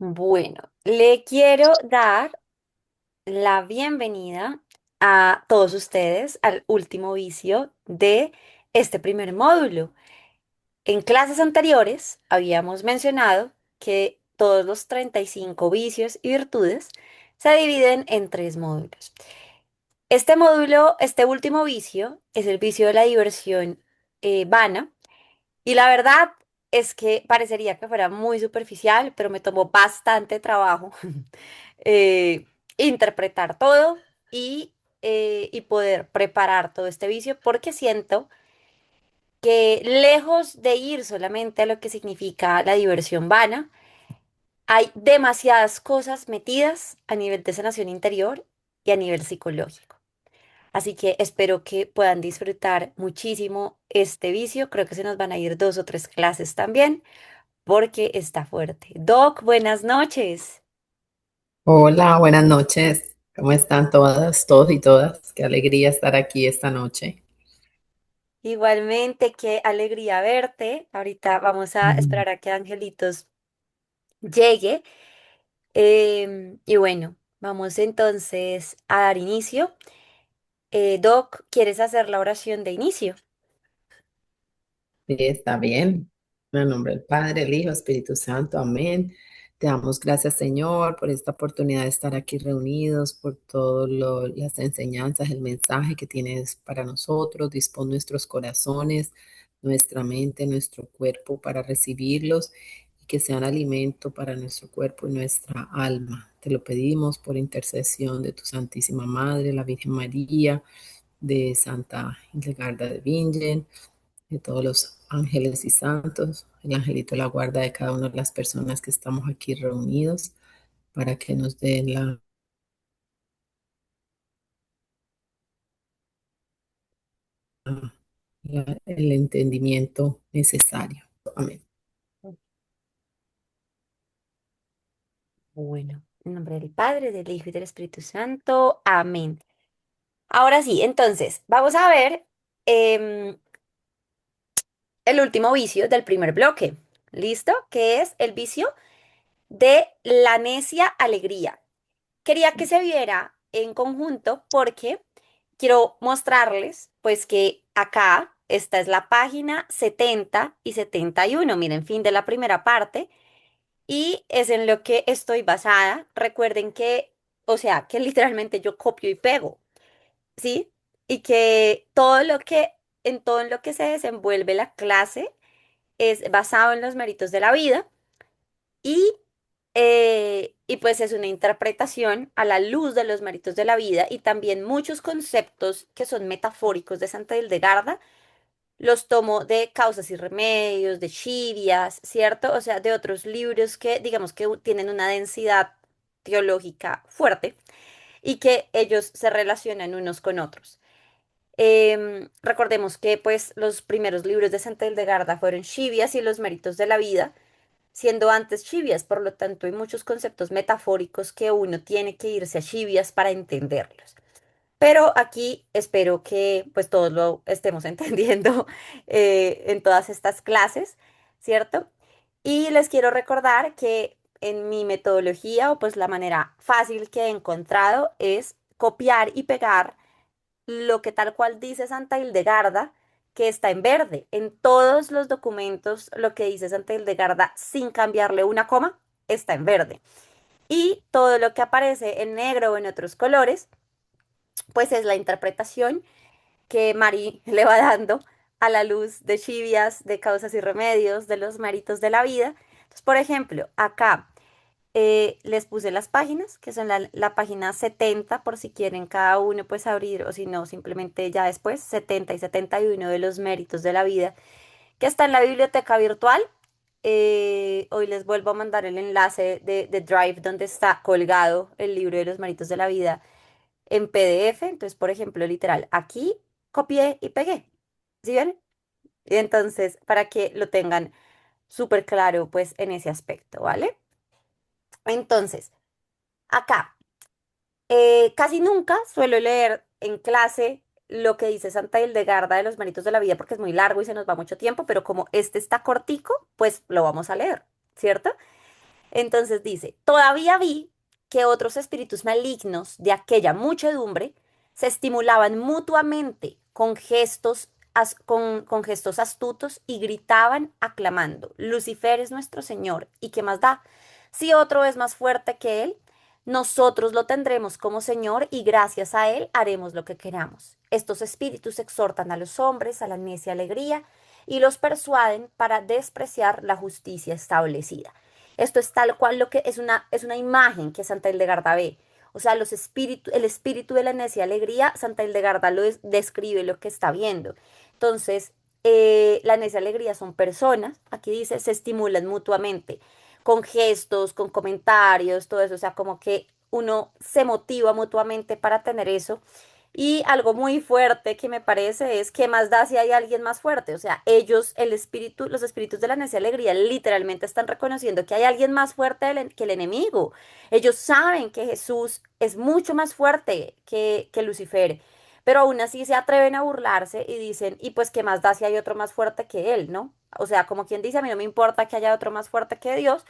Bueno, le quiero dar la bienvenida a todos ustedes al último vicio de este primer módulo. En clases anteriores habíamos mencionado que todos los 35 vicios y virtudes se dividen en tres módulos. Este módulo, este último vicio, es el vicio de la diversión vana. Y la verdad es que parecería que fuera muy superficial, pero me tomó bastante trabajo eh, interpretar todo y poder preparar todo este vicio, porque siento que lejos de ir solamente a lo que significa la diversión vana, hay demasiadas cosas metidas a nivel de sanación interior y a nivel psicológico. Así que espero que puedan disfrutar muchísimo este vicio. Creo que se nos van a ir dos o tres clases también porque está fuerte. Doc, buenas noches. Hola, buenas noches. ¿Cómo están todas, todos y todas? Qué alegría estar aquí esta noche. Igualmente, qué alegría verte. Ahorita vamos a Mm. esperar a que Angelitos llegue. Y bueno, vamos entonces a dar inicio. Doc, ¿quieres hacer la oración de inicio? Sí, está bien. En el nombre del Padre, el Hijo, Espíritu Santo. Amén. Te damos gracias, Señor, por esta oportunidad de estar aquí reunidos, por todas las enseñanzas, el mensaje que tienes para nosotros. Dispón nuestros corazones, nuestra mente, nuestro cuerpo para recibirlos y que sean alimento para nuestro cuerpo y nuestra alma. Te lo pedimos por intercesión de tu Santísima Madre, la Virgen María, de Santa Hildegarda de Bingen, de todos los ángeles y santos, el angelito la guarda de cada una de las personas que estamos aquí reunidos para que nos den el entendimiento necesario. Amén. Bueno, en nombre del Padre, del Hijo y del Espíritu Santo. Amén. Ahora sí, entonces, vamos a ver em, el último vicio del primer bloque. ¿Listo? Que es el vicio de la necia alegría. Quería que se viera en conjunto porque quiero mostrarles, pues que acá esta es la página 70 y 71. Miren, fin de la primera parte. Y es en lo que estoy basada. Recuerden que, o sea, que literalmente yo copio y pego, ¿sí? Y que en todo en lo que se desenvuelve la clase es basado en los méritos de la vida y, y pues es una interpretación a la luz de los méritos de la vida y también muchos conceptos que son metafóricos de Santa Hildegarda los tomo de Causas y Remedios, de Chivias, ¿cierto? O sea, de otros libros que digamos que tienen una densidad teológica fuerte y que ellos se relacionan unos con otros. Recordemos que pues los primeros libros de Santa Hildegarda fueron Chivias y los méritos de la vida, siendo antes Chivias, por lo tanto hay muchos conceptos metafóricos que uno tiene que irse a Chivias para entenderlos. Pero aquí espero que pues todos lo estemos entendiendo en todas estas clases, ¿cierto? Y les quiero recordar que en mi metodología o pues la manera fácil que he encontrado es copiar y pegar lo que tal cual dice Santa Hildegarda, que está en verde. En todos los documentos lo que dice Santa Hildegarda sin cambiarle una coma está en verde. Y todo lo que aparece en negro o en otros colores pues es la interpretación que Mari le va dando a la luz de Chivias, de causas y remedios, de los méritos de la vida. Entonces, por ejemplo, acá les puse las páginas, que son la página 70, por si quieren cada uno pues abrir, o si no, simplemente ya después, 70 y 71 de los méritos de la vida, que está en la biblioteca virtual. Hoy les vuelvo a mandar el enlace de Drive donde está colgado el libro de los méritos de la vida en PDF. Entonces, por ejemplo, literal, aquí copié y pegué. ¿Sí ven? Y entonces, para que lo tengan súper claro, pues, en ese aspecto, ¿vale? Entonces, acá, casi nunca suelo leer en clase lo que dice Santa Hildegarda de los méritos de la vida porque es muy largo y se nos va mucho tiempo, pero como este está cortico, pues lo vamos a leer, ¿cierto? Entonces dice, todavía vi que otros espíritus malignos de aquella muchedumbre se estimulaban mutuamente con gestos, con gestos astutos y gritaban aclamando, Lucifer es nuestro Señor, ¿y qué más da? Si otro es más fuerte que él, nosotros lo tendremos como Señor y gracias a él haremos lo que queramos. Estos espíritus exhortan a los hombres a la necia alegría y los persuaden para despreciar la justicia establecida. Esto es tal cual lo que es una imagen que Santa Hildegarda ve. O sea, el espíritu de la necia alegría, Santa Hildegarda describe lo que está viendo. Entonces, la necia alegría son personas, aquí dice, se estimulan mutuamente, con gestos, con comentarios, todo eso. O sea, como que uno se motiva mutuamente para tener eso. Y algo muy fuerte que me parece es que más da si hay alguien más fuerte. O sea, ellos, los espíritus de la necia alegría, literalmente están reconociendo que hay alguien más fuerte que el enemigo. Ellos saben que Jesús es mucho más fuerte que Lucifer, pero aún así se atreven a burlarse y dicen, y pues qué más da si hay otro más fuerte que él, ¿no? O sea, como quien dice, a mí no me importa que haya otro más fuerte que Dios,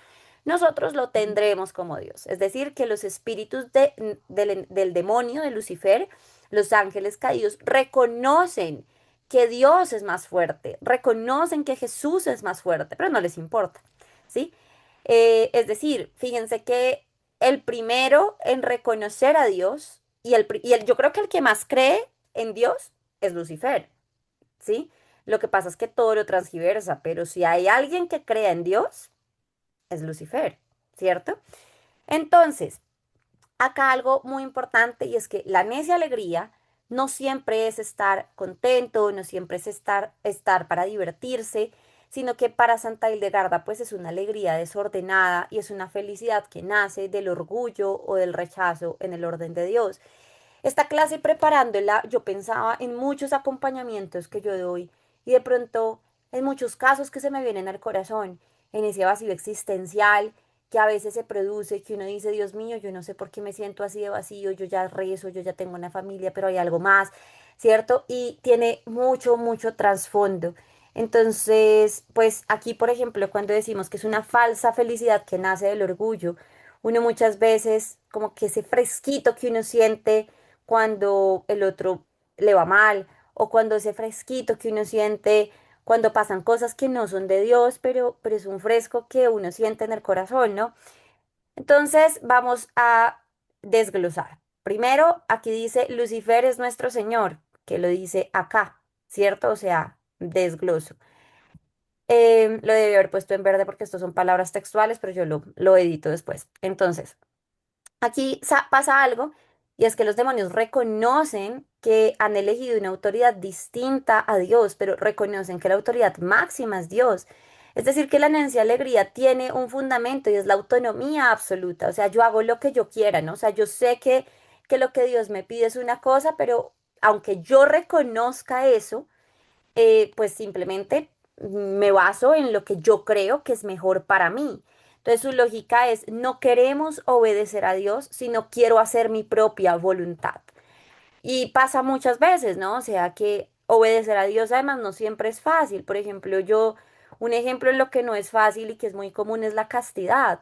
nosotros lo tendremos como Dios. Es decir, que los espíritus del demonio, de Lucifer, los ángeles caídos reconocen que Dios es más fuerte, reconocen que Jesús es más fuerte, pero no les importa, ¿sí? Es decir, fíjense que el primero en reconocer a Dios yo creo que el que más cree en Dios es Lucifer, ¿sí? Lo que pasa es que todo lo transgiversa, pero si hay alguien que crea en Dios, es Lucifer, ¿cierto? Entonces, acá algo muy importante y es que la necia alegría no siempre es estar contento, no siempre es estar para divertirse, sino que para Santa Hildegarda pues es una alegría desordenada y es una felicidad que nace del orgullo o del rechazo en el orden de Dios. Esta clase preparándola, yo pensaba en muchos acompañamientos que yo doy y de pronto en muchos casos que se me vienen al corazón, en ese vacío existencial que a veces se produce, que uno dice, Dios mío, yo no sé por qué me siento así de vacío, yo ya rezo, yo ya tengo una familia, pero hay algo más, ¿cierto? Y tiene mucho, mucho trasfondo. Entonces, pues aquí, por ejemplo, cuando decimos que es una falsa felicidad que nace del orgullo, uno muchas veces como que ese fresquito que uno siente cuando el otro le va mal o cuando ese fresquito que uno siente cuando pasan cosas que no son de Dios, pero es un fresco que uno siente en el corazón, ¿no? Entonces vamos a desglosar. Primero, aquí dice, Lucifer es nuestro Señor, que lo dice acá, ¿cierto? O sea, desgloso. Lo debe haber puesto en verde porque estos son palabras textuales, pero yo lo edito después. Entonces, aquí pasa algo y es que los demonios reconocen que han elegido una autoridad distinta a Dios, pero reconocen que la autoridad máxima es Dios. Es decir, que la necia alegría tiene un fundamento y es la autonomía absoluta. O sea, yo hago lo que yo quiera, ¿no? O sea, yo sé que lo que Dios me pide es una cosa, pero aunque yo reconozca eso, pues simplemente me baso en lo que yo creo que es mejor para mí. Entonces su lógica es, no queremos obedecer a Dios, sino quiero hacer mi propia voluntad. Y pasa muchas veces, ¿no? O sea, que obedecer a Dios además no siempre es fácil. Por ejemplo, un ejemplo en lo que no es fácil y que es muy común es la castidad.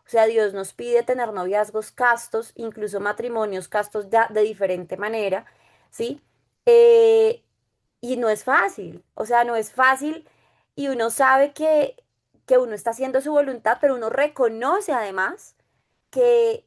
O sea, Dios nos pide tener noviazgos castos, incluso matrimonios castos ya de diferente manera, ¿sí? Eh, y no es fácil, o sea, no es fácil y uno sabe que uno está haciendo su voluntad, pero uno reconoce además que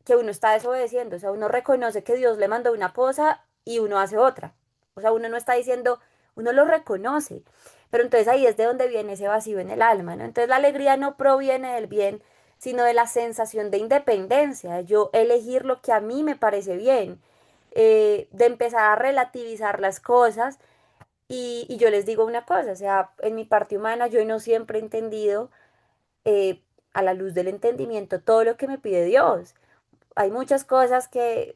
uno está desobedeciendo, o sea, uno reconoce que Dios le mandó una cosa y uno hace otra. O sea, uno no está diciendo, uno lo reconoce, pero entonces ahí es de donde viene ese vacío en el alma, ¿no? Entonces la alegría no proviene del bien, sino de la sensación de independencia, de yo elegir lo que a mí me parece bien, de empezar a relativizar las cosas. Y yo les digo una cosa, o sea, en mi parte humana yo no siempre he entendido eh, a la luz del entendimiento todo lo que me pide Dios. Hay muchas cosas que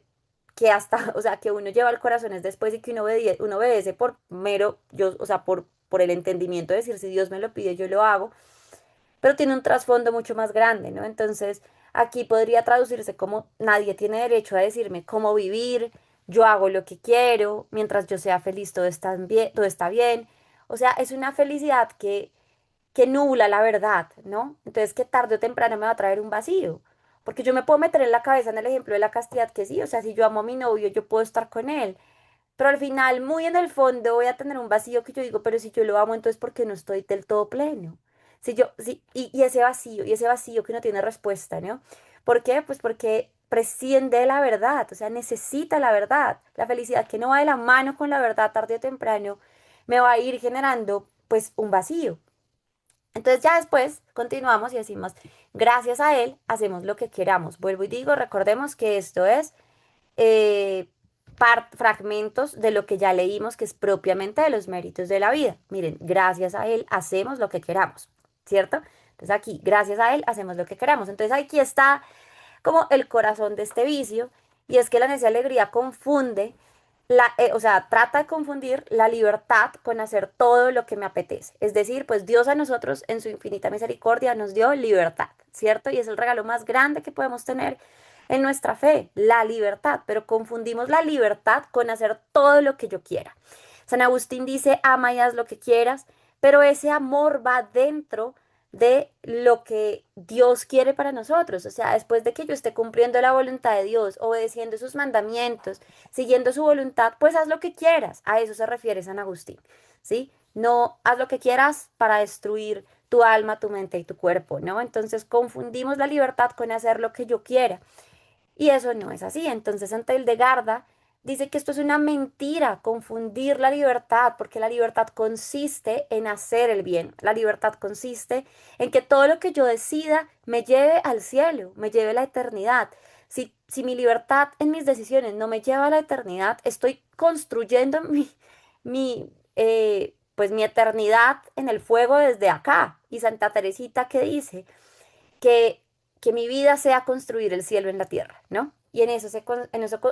hasta, o sea, que uno lleva al corazón es después y que uno obedece por mero, yo, o sea, por el entendimiento de decir, si Dios me lo pide, yo lo hago, pero tiene un trasfondo mucho más grande, ¿no? Entonces, aquí podría traducirse como nadie tiene derecho a decirme cómo vivir, yo hago lo que quiero, mientras yo sea feliz, todo está bien, todo está bien. O sea, es una felicidad que nubla la verdad, ¿no? Entonces que tarde o temprano me va a traer un vacío. Porque yo me puedo meter en la cabeza en el ejemplo de la castidad que sí, o sea, si yo amo a mi novio, yo puedo estar con él. Pero al final, muy en el fondo, voy a tener un vacío que yo digo, pero si yo lo amo, entonces ¿por qué no estoy del todo pleno? Si yo, sí, y ese vacío que no tiene respuesta, ¿no? ¿Por qué? Pues porque prescinde de la verdad, o sea, necesita la verdad. La felicidad que no va de la mano con la verdad tarde o temprano, me va a ir generando, pues, un vacío. Entonces ya después continuamos y decimos, gracias a él hacemos lo que queramos. Vuelvo y digo, recordemos que esto es eh, fragmentos de lo que ya leímos, que es propiamente de los méritos de la vida. Miren, gracias a Él hacemos lo que queramos, ¿cierto? Entonces aquí, gracias a Él hacemos lo que queramos. Entonces aquí está como el corazón de este vicio, y es que la necia alegría confunde, o sea, trata de confundir la libertad con hacer todo lo que me apetece. Es decir, pues Dios a nosotros en su infinita misericordia nos dio libertad, ¿cierto? Y es el regalo más grande que podemos tener en nuestra fe, la libertad, pero confundimos la libertad con hacer todo lo que yo quiera. San Agustín dice, ama y haz lo que quieras, pero ese amor va dentro de lo que Dios quiere para nosotros. O sea, después de que yo esté cumpliendo la voluntad de Dios, obedeciendo sus mandamientos, siguiendo su voluntad, pues haz lo que quieras. A eso se refiere San Agustín, ¿sí? No haz lo que quieras para destruir tu alma, tu mente y tu cuerpo, ¿no? Entonces confundimos la libertad con hacer lo que yo quiera. Y eso no es así. Entonces, ante Hildegarda dice que esto es una mentira, confundir la libertad, porque la libertad consiste en hacer el bien. La libertad consiste en que todo lo que yo decida me lleve al cielo, me lleve a la eternidad. Si mi libertad en mis decisiones no me lleva a la eternidad, estoy construyendo pues mi eternidad en el fuego desde acá. Y Santa Teresita que dice, que, que mi vida sea construir el cielo en la tierra, ¿no? Y en eso,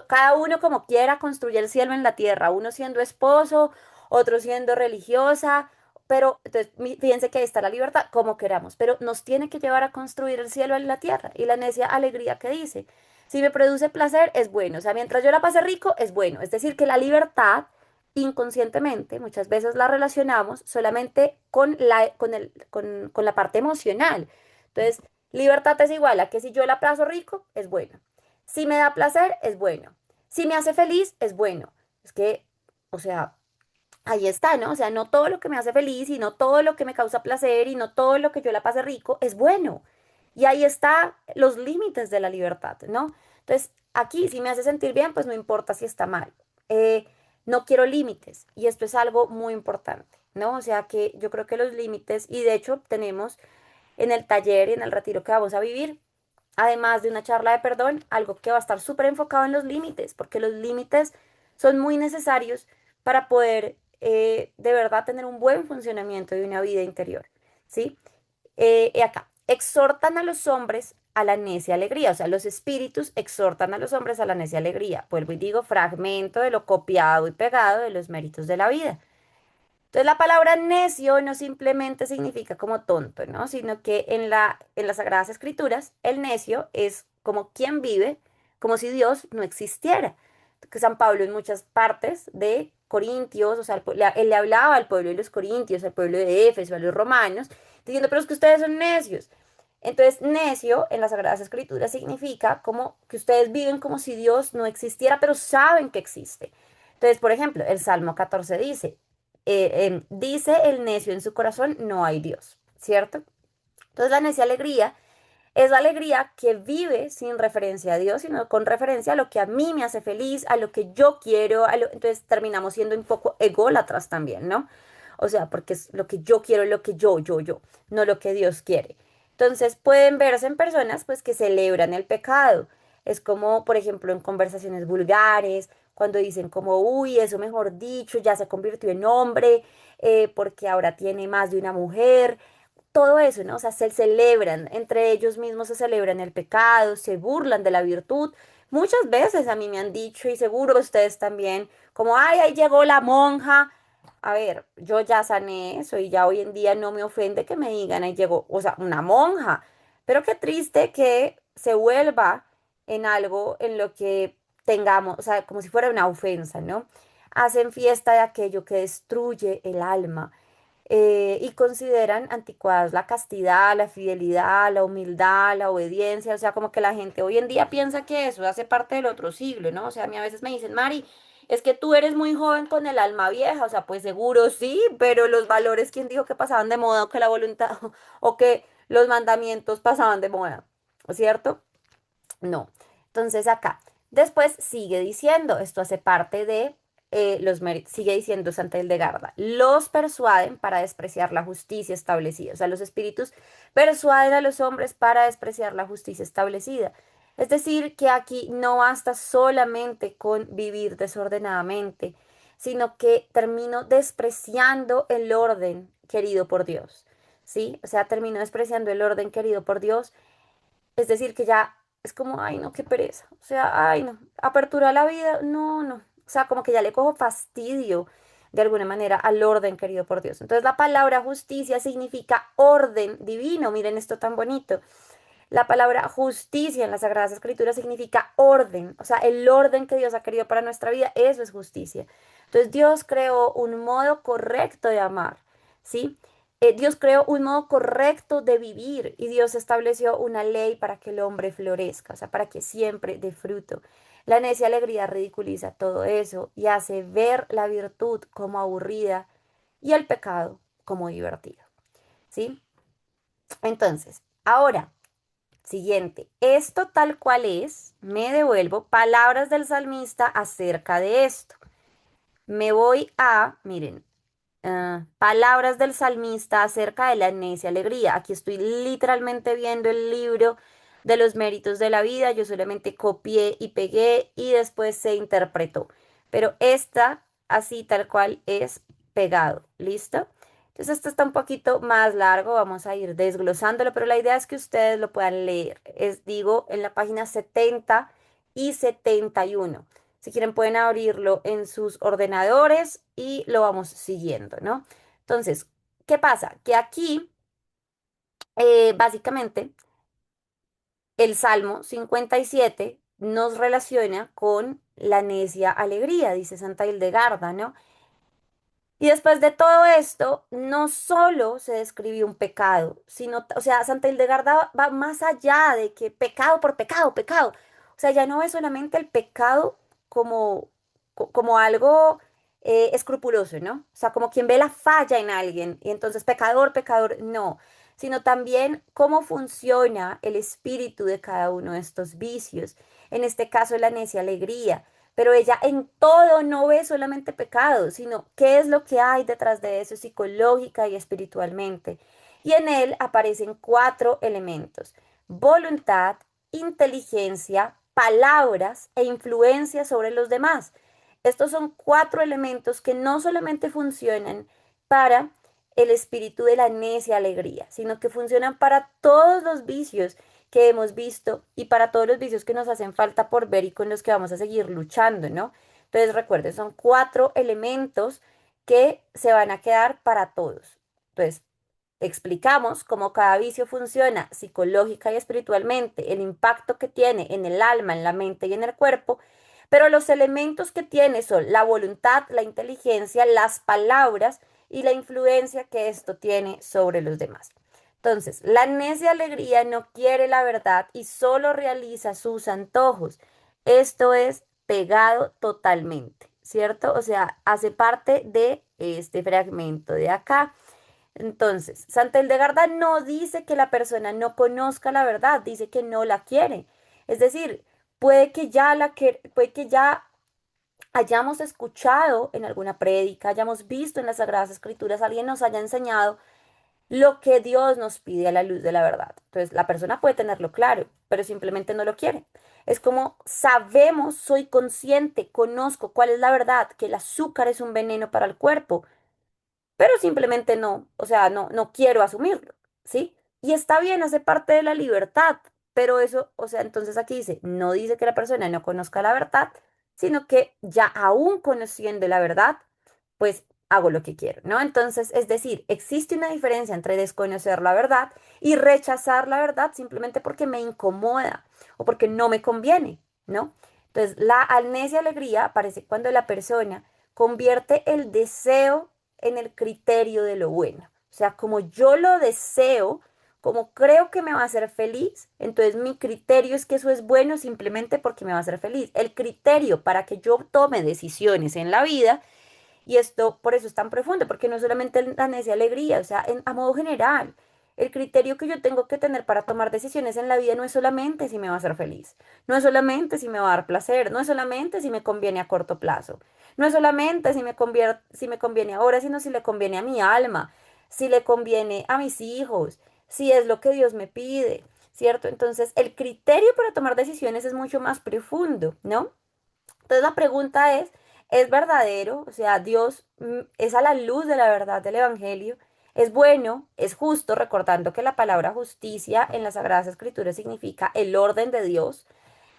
cada uno como quiera construye el cielo en la tierra, uno siendo esposo, otro siendo religiosa, pero entonces, fíjense que ahí está la libertad, como queramos, pero nos tiene que llevar a construir el cielo en la tierra. Y la necia alegría que dice, si me produce placer, es bueno, o sea, mientras yo la pase rico, es bueno. Es decir, que la libertad inconscientemente muchas veces la relacionamos solamente con la parte emocional. Entonces, libertad es igual a que si yo la aplazo rico, es bueno. Si me da placer, es bueno. Si me hace feliz, es bueno. Es que, o sea, ahí está, ¿no? O sea, no todo lo que me hace feliz y no todo lo que me causa placer y no todo lo que yo la pase rico es bueno. Y ahí está los límites de la libertad, ¿no? Entonces, aquí, si me hace sentir bien, pues no importa si está mal. Eh, no quiero límites y esto es algo muy importante, ¿no? O sea, que yo creo que los límites, y de hecho tenemos en el taller y en el retiro que vamos a vivir, además de una charla de perdón, algo que va a estar súper enfocado en los límites, porque los límites son muy necesarios para poder de verdad tener un buen funcionamiento de una vida interior, ¿sí? Y acá, exhortan a los hombres a la necia alegría, o sea, los espíritus exhortan a los hombres a la necia alegría. Vuelvo y digo, fragmento de lo copiado y pegado de los méritos de la vida. Entonces la palabra necio no simplemente significa como tonto, ¿no? Sino que en las Sagradas Escrituras el necio es como quien vive como si Dios no existiera. Que San Pablo en muchas partes de Corintios, o sea, él le hablaba al pueblo de los Corintios, al pueblo de Éfeso, a los romanos, diciendo, pero es que ustedes son necios. Entonces, necio en las Sagradas Escrituras significa como que ustedes viven como si Dios no existiera, pero saben que existe. Entonces, por ejemplo, el Salmo 14 dice, dice el necio en su corazón, no hay Dios, ¿cierto? Entonces la necia alegría es la alegría que vive sin referencia a Dios, sino con referencia a lo que a mí me hace feliz, a lo que yo quiero, entonces terminamos siendo un poco ególatras también, ¿no? O sea, porque es lo que yo quiero, lo que yo, no lo que Dios quiere. Entonces pueden verse en personas pues que celebran el pecado. Es como, por ejemplo, en conversaciones vulgares, cuando dicen como, uy, eso mejor dicho, ya se convirtió en hombre, porque ahora tiene más de una mujer, todo eso, ¿no? O sea, se celebran, entre ellos mismos se celebran el pecado, se burlan de la virtud. Muchas veces a mí me han dicho, y seguro ustedes también, como, ay, ahí llegó la monja. A ver, yo ya sané eso y ya hoy en día no me ofende que me digan, ahí llegó, o sea, una monja. Pero qué triste que se vuelva en algo en lo que tengamos, o sea, como si fuera una ofensa, ¿no? Hacen fiesta de aquello que destruye el alma. y consideran anticuadas la castidad, la fidelidad, la humildad, la obediencia, o sea, como que la gente hoy en día piensa que eso hace parte del otro siglo, ¿no? O sea, a mí a veces me dicen, Mari, es que tú eres muy joven con el alma vieja, o sea, pues seguro sí, pero los valores, ¿quién dijo que pasaban de moda o que la voluntad o que los mandamientos pasaban de moda? ¿Cierto? No. Entonces acá, después sigue diciendo, esto hace parte de los méritos, sigue diciendo Santa Hildegarda, los persuaden para despreciar la justicia establecida. O sea, los espíritus persuaden a los hombres para despreciar la justicia establecida. Es decir, que aquí no basta solamente con vivir desordenadamente, sino que termino despreciando el orden querido por Dios. ¿Sí? O sea, termino despreciando el orden querido por Dios, es decir, que ya es como, ay, no, qué pereza. O sea, ay, no. Apertura a la vida, no, no. O sea, como que ya le cojo fastidio de alguna manera al orden querido por Dios. Entonces, la palabra justicia significa orden divino. Miren esto tan bonito. La palabra justicia en las Sagradas Escrituras significa orden, o sea, el orden que Dios ha querido para nuestra vida, eso es justicia. Entonces Dios creó un modo correcto de amar, ¿sí? Dios creó un modo correcto de vivir y Dios estableció una ley para que el hombre florezca, o sea, para que siempre dé fruto. La necia alegría ridiculiza todo eso y hace ver la virtud como aburrida y el pecado como divertido, ¿sí? Entonces, ahora, siguiente, esto tal cual es, me devuelvo palabras del salmista acerca de esto. Me voy a, miren, palabras del salmista acerca de la necia alegría. Aquí estoy literalmente viendo el libro de los méritos de la vida. Yo solamente copié y pegué y después se interpretó. Pero esta, así tal cual, es pegado. ¿Listo? Entonces esto está un poquito más largo. Vamos a ir desglosándolo, pero la idea es que ustedes lo puedan leer. Es, digo, en la página 70 y 71. Si quieren pueden abrirlo en sus ordenadores y lo vamos siguiendo, ¿no? Entonces, ¿qué pasa? Que aquí, básicamente, el Salmo 57 nos relaciona con la necia alegría, dice Santa Hildegarda, ¿no? Y después de todo esto, no solo se describió un pecado, sino, o sea, Santa Hildegarda va más allá de que pecado por pecado, pecado. O sea, ya no es solamente el pecado como, como algo escrupuloso, ¿no? O sea, como quien ve la falla en alguien y entonces pecador, pecador, no, sino también cómo funciona el espíritu de cada uno de estos vicios. En este caso, la necia alegría, pero ella en todo no ve solamente pecado, sino qué es lo que hay detrás de eso psicológica y espiritualmente. Y en él aparecen cuatro elementos: voluntad, inteligencia, palabras e influencia sobre los demás. Estos son cuatro elementos que no solamente funcionan para el espíritu de la necia alegría, sino que funcionan para todos los vicios que hemos visto y para todos los vicios que nos hacen falta por ver y con los que vamos a seguir luchando, ¿no? Entonces recuerden, son cuatro elementos que se van a quedar para todos. Entonces, explicamos cómo cada vicio funciona psicológica y espiritualmente, el impacto que tiene en el alma, en la mente y en el cuerpo, pero los elementos que tiene son la voluntad, la inteligencia, las palabras y la influencia que esto tiene sobre los demás. Entonces, la necia alegría no quiere la verdad y solo realiza sus antojos. Esto es pegado totalmente, ¿cierto? O sea, hace parte de este fragmento de acá. Entonces, Santa Hildegarda no dice que la persona no conozca la verdad, dice que no la quiere. Es decir, puede que ya hayamos escuchado en alguna prédica, hayamos visto en las Sagradas Escrituras, alguien nos haya enseñado lo que Dios nos pide a la luz de la verdad. Entonces, la persona puede tenerlo claro, pero simplemente no lo quiere. Es como sabemos, soy consciente, conozco cuál es la verdad, que el azúcar es un veneno para el cuerpo, pero simplemente no, o sea, no, no quiero asumirlo, ¿sí? Y está bien, hace parte de la libertad, pero eso, o sea, entonces aquí dice, no dice que la persona no conozca la verdad, sino que ya aún conociendo la verdad, pues hago lo que quiero, ¿no? Entonces, es decir, existe una diferencia entre desconocer la verdad y rechazar la verdad simplemente porque me incomoda o porque no me conviene, ¿no? Entonces, la amnesia alegría aparece cuando la persona convierte el deseo en el criterio de lo bueno. O sea, como yo lo deseo, como creo que me va a hacer feliz, entonces mi criterio es que eso es bueno simplemente porque me va a hacer feliz. El criterio para que yo tome decisiones en la vida, y esto por eso es tan profundo, porque no solamente la necia alegría, o sea, a modo general, el criterio que yo tengo que tener para tomar decisiones en la vida no es solamente si me va a hacer feliz, no es solamente si me va a dar placer, no es solamente si me conviene a corto plazo, no es solamente si me conviene ahora, sino si le conviene a mi alma, si le conviene a mis hijos, si es lo que Dios me pide, ¿cierto? Entonces, el criterio para tomar decisiones es mucho más profundo, ¿no? Entonces la pregunta ¿es verdadero? O sea, Dios es a la luz de la verdad del Evangelio, es bueno, es justo, recordando que la palabra justicia en las Sagradas Escrituras significa el orden de Dios,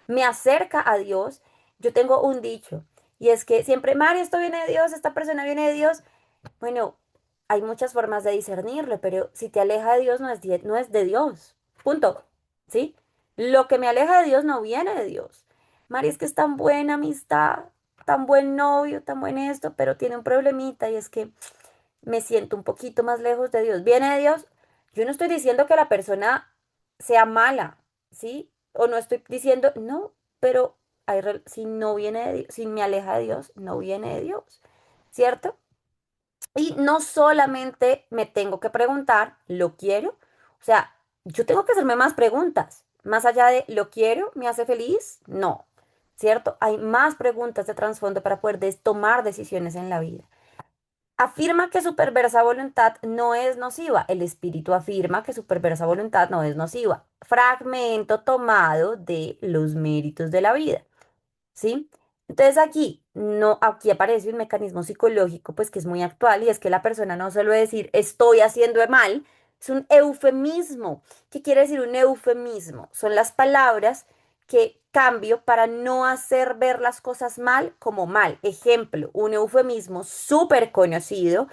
me acerca a Dios. Yo tengo un dicho, y es que siempre, Mario, esto viene de Dios, esta persona viene de Dios. Bueno, hay muchas formas de discernirlo, pero si te aleja de Dios, no es de Dios. Punto. ¿Sí? Lo que me aleja de Dios no viene de Dios. Mari, es que es tan buena amistad, tan buen novio, tan buen esto, pero tiene un problemita y es que me siento un poquito más lejos de Dios. ¿Viene de Dios? Yo no estoy diciendo que la persona sea mala, ¿sí? O no estoy diciendo, no, pero si no viene de Dios, si me aleja de Dios, no viene de Dios, ¿cierto? Y no solamente me tengo que preguntar, ¿lo quiero? O sea, yo tengo que hacerme más preguntas. Más allá de, ¿lo quiero? ¿Me hace feliz? No, ¿cierto? Hay más preguntas de trasfondo para poder tomar decisiones en la vida. Afirma que su perversa voluntad no es nociva. El espíritu afirma que su perversa voluntad no es nociva. Fragmento tomado de los méritos de la vida. ¿Sí? Entonces aquí no, aquí aparece un mecanismo psicológico pues que es muy actual y es que la persona no solo decir estoy haciendo mal, es un eufemismo. ¿Qué quiere decir un eufemismo? Son las palabras que cambio para no hacer ver las cosas mal como mal. Ejemplo, un eufemismo súper conocido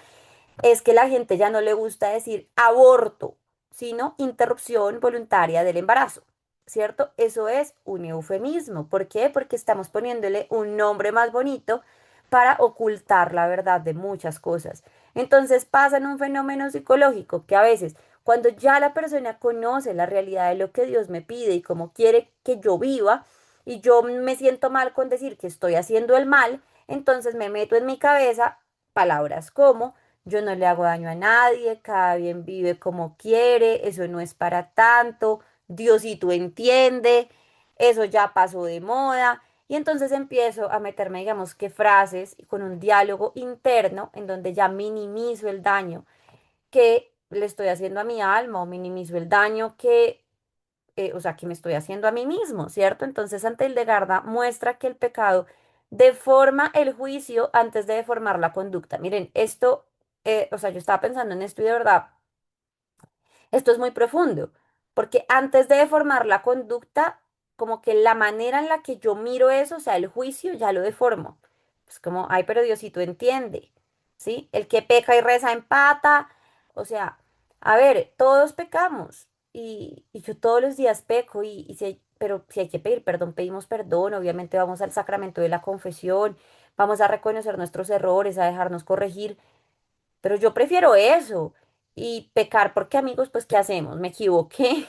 es que la gente ya no le gusta decir aborto, sino interrupción voluntaria del embarazo, ¿cierto? Eso es un eufemismo. ¿Por qué? Porque estamos poniéndole un nombre más bonito para ocultar la verdad de muchas cosas. Entonces pasa en un fenómeno psicológico que a veces, cuando ya la persona conoce la realidad de lo que Dios me pide y cómo quiere que yo viva, y yo me siento mal con decir que estoy haciendo el mal, entonces me meto en mi cabeza palabras como yo no le hago daño a nadie, cada bien vive como quiere, eso no es para tanto, Diosito entiende, eso ya pasó de moda. Y entonces empiezo a meterme, digamos, que frases con un diálogo interno en donde ya minimizo el daño que le estoy haciendo a mi alma o minimizo el daño o sea, que me estoy haciendo a mí mismo, ¿cierto? Entonces, ante Hildegarda muestra que el pecado deforma el juicio antes de deformar la conducta. Miren, esto, o sea, yo estaba pensando en esto y de verdad esto es muy profundo, porque antes de deformar la conducta, como que la manera en la que yo miro eso, o sea, el juicio, ya lo deformo. Es como, ay, pero Diosito entiende, ¿sí? El que peca y reza empata. O sea, a ver, todos pecamos y yo todos los días peco pero si hay que pedir perdón, pedimos perdón. Obviamente vamos al sacramento de la confesión, vamos a reconocer nuestros errores, a dejarnos corregir. Pero yo prefiero eso y pecar porque amigos, pues ¿qué hacemos? Me equivoqué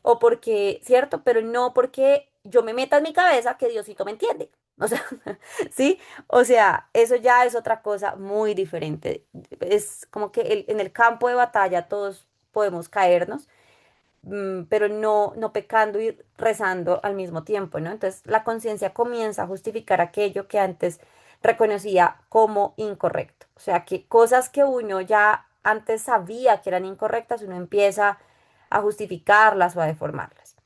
o porque, ¿cierto? Pero no porque yo me meta en mi cabeza que Diosito me entiende. O sea, ¿sí? O sea, eso ya es otra cosa muy diferente. Es como que en el campo de batalla todos podemos caernos, pero no pecando y rezando al mismo tiempo, ¿no? Entonces la conciencia comienza a justificar aquello que antes reconocía como incorrecto. O sea, que cosas que uno ya antes sabía que eran incorrectas, uno empieza a justificarlas o a deformarlas.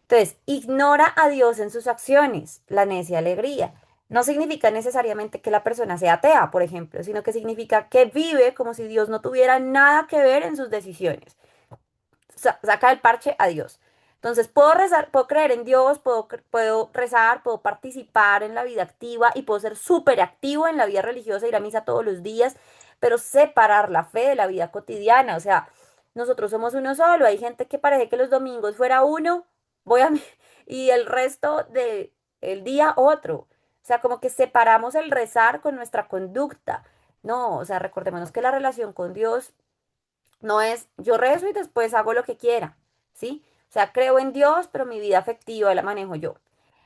Entonces, ignora a Dios en sus acciones, la necia alegría. No significa necesariamente que la persona sea atea, por ejemplo, sino que significa que vive como si Dios no tuviera nada que ver en sus decisiones. Saca el parche a Dios. Entonces, puedo rezar, puedo creer en Dios, puedo rezar, puedo participar en la vida activa y puedo ser súper activo en la vida religiosa, ir a misa todos los días, pero separar la fe de la vida cotidiana. O sea, nosotros somos uno solo. Hay gente que parece que los domingos fuera uno, voy a y el resto del día otro. O sea, como que separamos el rezar con nuestra conducta. No, o sea, recordémonos que la relación con Dios no es yo rezo y después hago lo que quiera, ¿sí? O sea, creo en Dios, pero mi vida afectiva la manejo yo.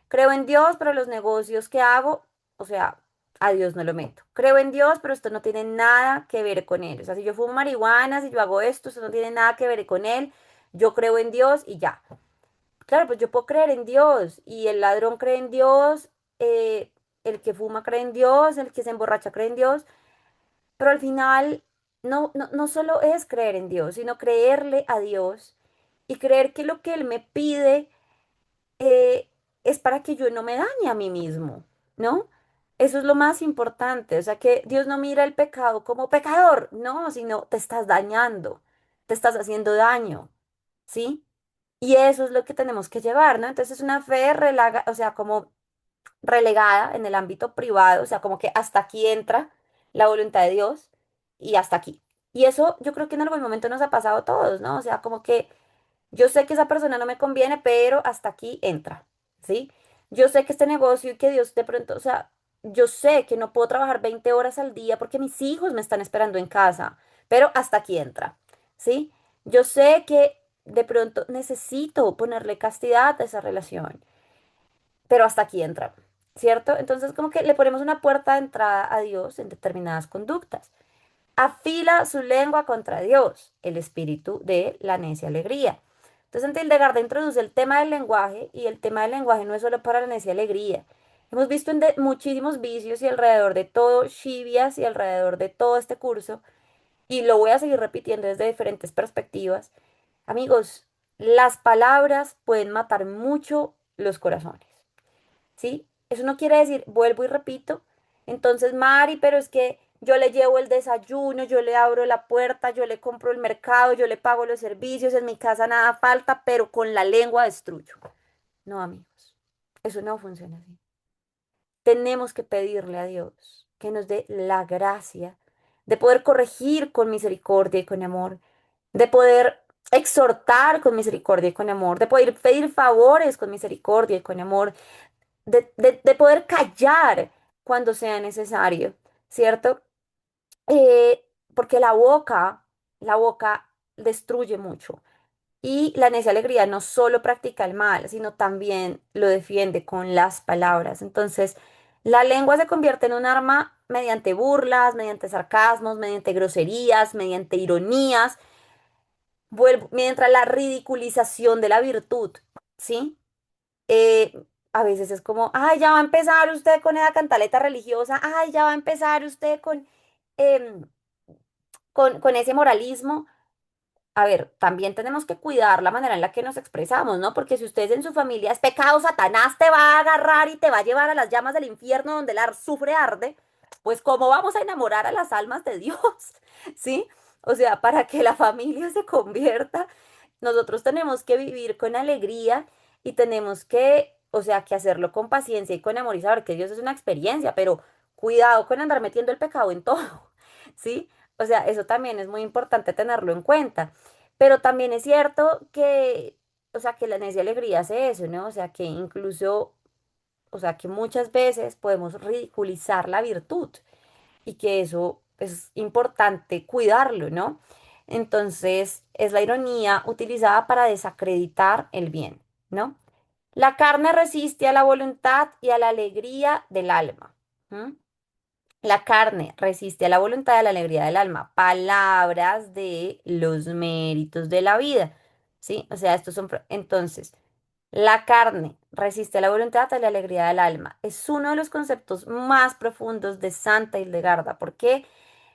Creo en Dios, pero los negocios que hago, o sea, a Dios no lo meto. Creo en Dios, pero esto no tiene nada que ver con Él. O sea, si yo fumo marihuana, si yo hago esto, esto no tiene nada que ver con Él. Yo creo en Dios y ya. Claro, pues yo puedo creer en Dios y el ladrón cree en Dios, el que fuma cree en Dios, el que se emborracha cree en Dios, pero al final no solo es creer en Dios, sino creerle a Dios y creer que lo que Él me pide eh, es para que yo no me dañe a mí mismo, ¿no? Eso es lo más importante, o sea, que Dios no mira el pecado como pecador, no, sino te estás dañando, te estás haciendo daño, ¿sí? Y eso es lo que tenemos que llevar, ¿no? Entonces es una fe o sea, como relegada en el ámbito privado, o sea, como que hasta aquí entra la voluntad de Dios y hasta aquí. Y eso yo creo que en algún momento nos ha pasado a todos, ¿no? O sea, como que yo sé que esa persona no me conviene, pero hasta aquí entra, ¿sí? Yo sé que este negocio y que Dios de pronto, o sea, yo sé que no puedo trabajar 20 horas al día porque mis hijos me están esperando en casa, pero hasta aquí entra, ¿sí? Yo sé que de pronto necesito ponerle castidad a esa relación, pero hasta aquí entra, ¿cierto? Entonces como que le ponemos una puerta de entrada a Dios en determinadas conductas. Afila su lengua contra Dios, el espíritu de la necia alegría. Entonces, en Hildegard introduce el tema del lenguaje y el tema del lenguaje no es solo para la necia alegría. Hemos visto muchísimos vicios y alrededor de todo, Shivias y alrededor de todo este curso, y lo voy a seguir repitiendo desde diferentes perspectivas. Amigos, las palabras pueden matar mucho los corazones. ¿Sí? Eso no quiere decir, vuelvo y repito, entonces, Mari, pero es que yo le llevo el desayuno, yo le abro la puerta, yo le compro el mercado, yo le pago los servicios, en mi casa nada falta, pero con la lengua destruyo. No, amigos, eso no funciona así. Tenemos que pedirle a Dios que nos dé la gracia de poder corregir con misericordia y con amor, de poder exhortar con misericordia y con amor, de poder pedir favores con misericordia y con amor, de poder callar cuando sea necesario, ¿cierto? Porque la boca destruye mucho. Y la necia alegría no solo practica el mal, sino también lo defiende con las palabras. Entonces, la lengua se convierte en un arma mediante burlas, mediante sarcasmos, mediante groserías, mediante ironías, mientras la ridiculización de la virtud, ¿sí? A veces es como, ay, ya va a empezar usted con esa cantaleta religiosa, ay, ya va a empezar usted em, con ese moralismo. A ver, también tenemos que cuidar la manera en la que nos expresamos, ¿no? Porque si usted en su familia es pecado, Satanás te va a agarrar y te va a llevar a las llamas del infierno donde el azufre arde, pues ¿cómo vamos a enamorar a las almas de Dios? ¿Sí? O sea, para que la familia se convierta, nosotros tenemos que vivir con alegría y tenemos que, o sea, que hacerlo con paciencia y con amor y saber que Dios es una experiencia, pero cuidado con andar metiendo el pecado en todo, ¿sí? O sea, eso también es muy importante tenerlo en cuenta. Pero también es cierto que, o sea, que la necia alegría hace eso, ¿no? O sea, que incluso, o sea, que muchas veces podemos ridiculizar la virtud y que eso es importante cuidarlo, ¿no? Entonces, es la ironía utilizada para desacreditar el bien, ¿no? La carne resiste a la voluntad y a la alegría del alma. ¿M? La carne resiste a la voluntad y a la alegría del alma. Palabras de los méritos de la vida. ¿Sí? O sea, estos son... Entonces, la carne resiste a la voluntad y a la alegría del alma. Es uno de los conceptos más profundos de Santa Hildegarda. ¿Por qué?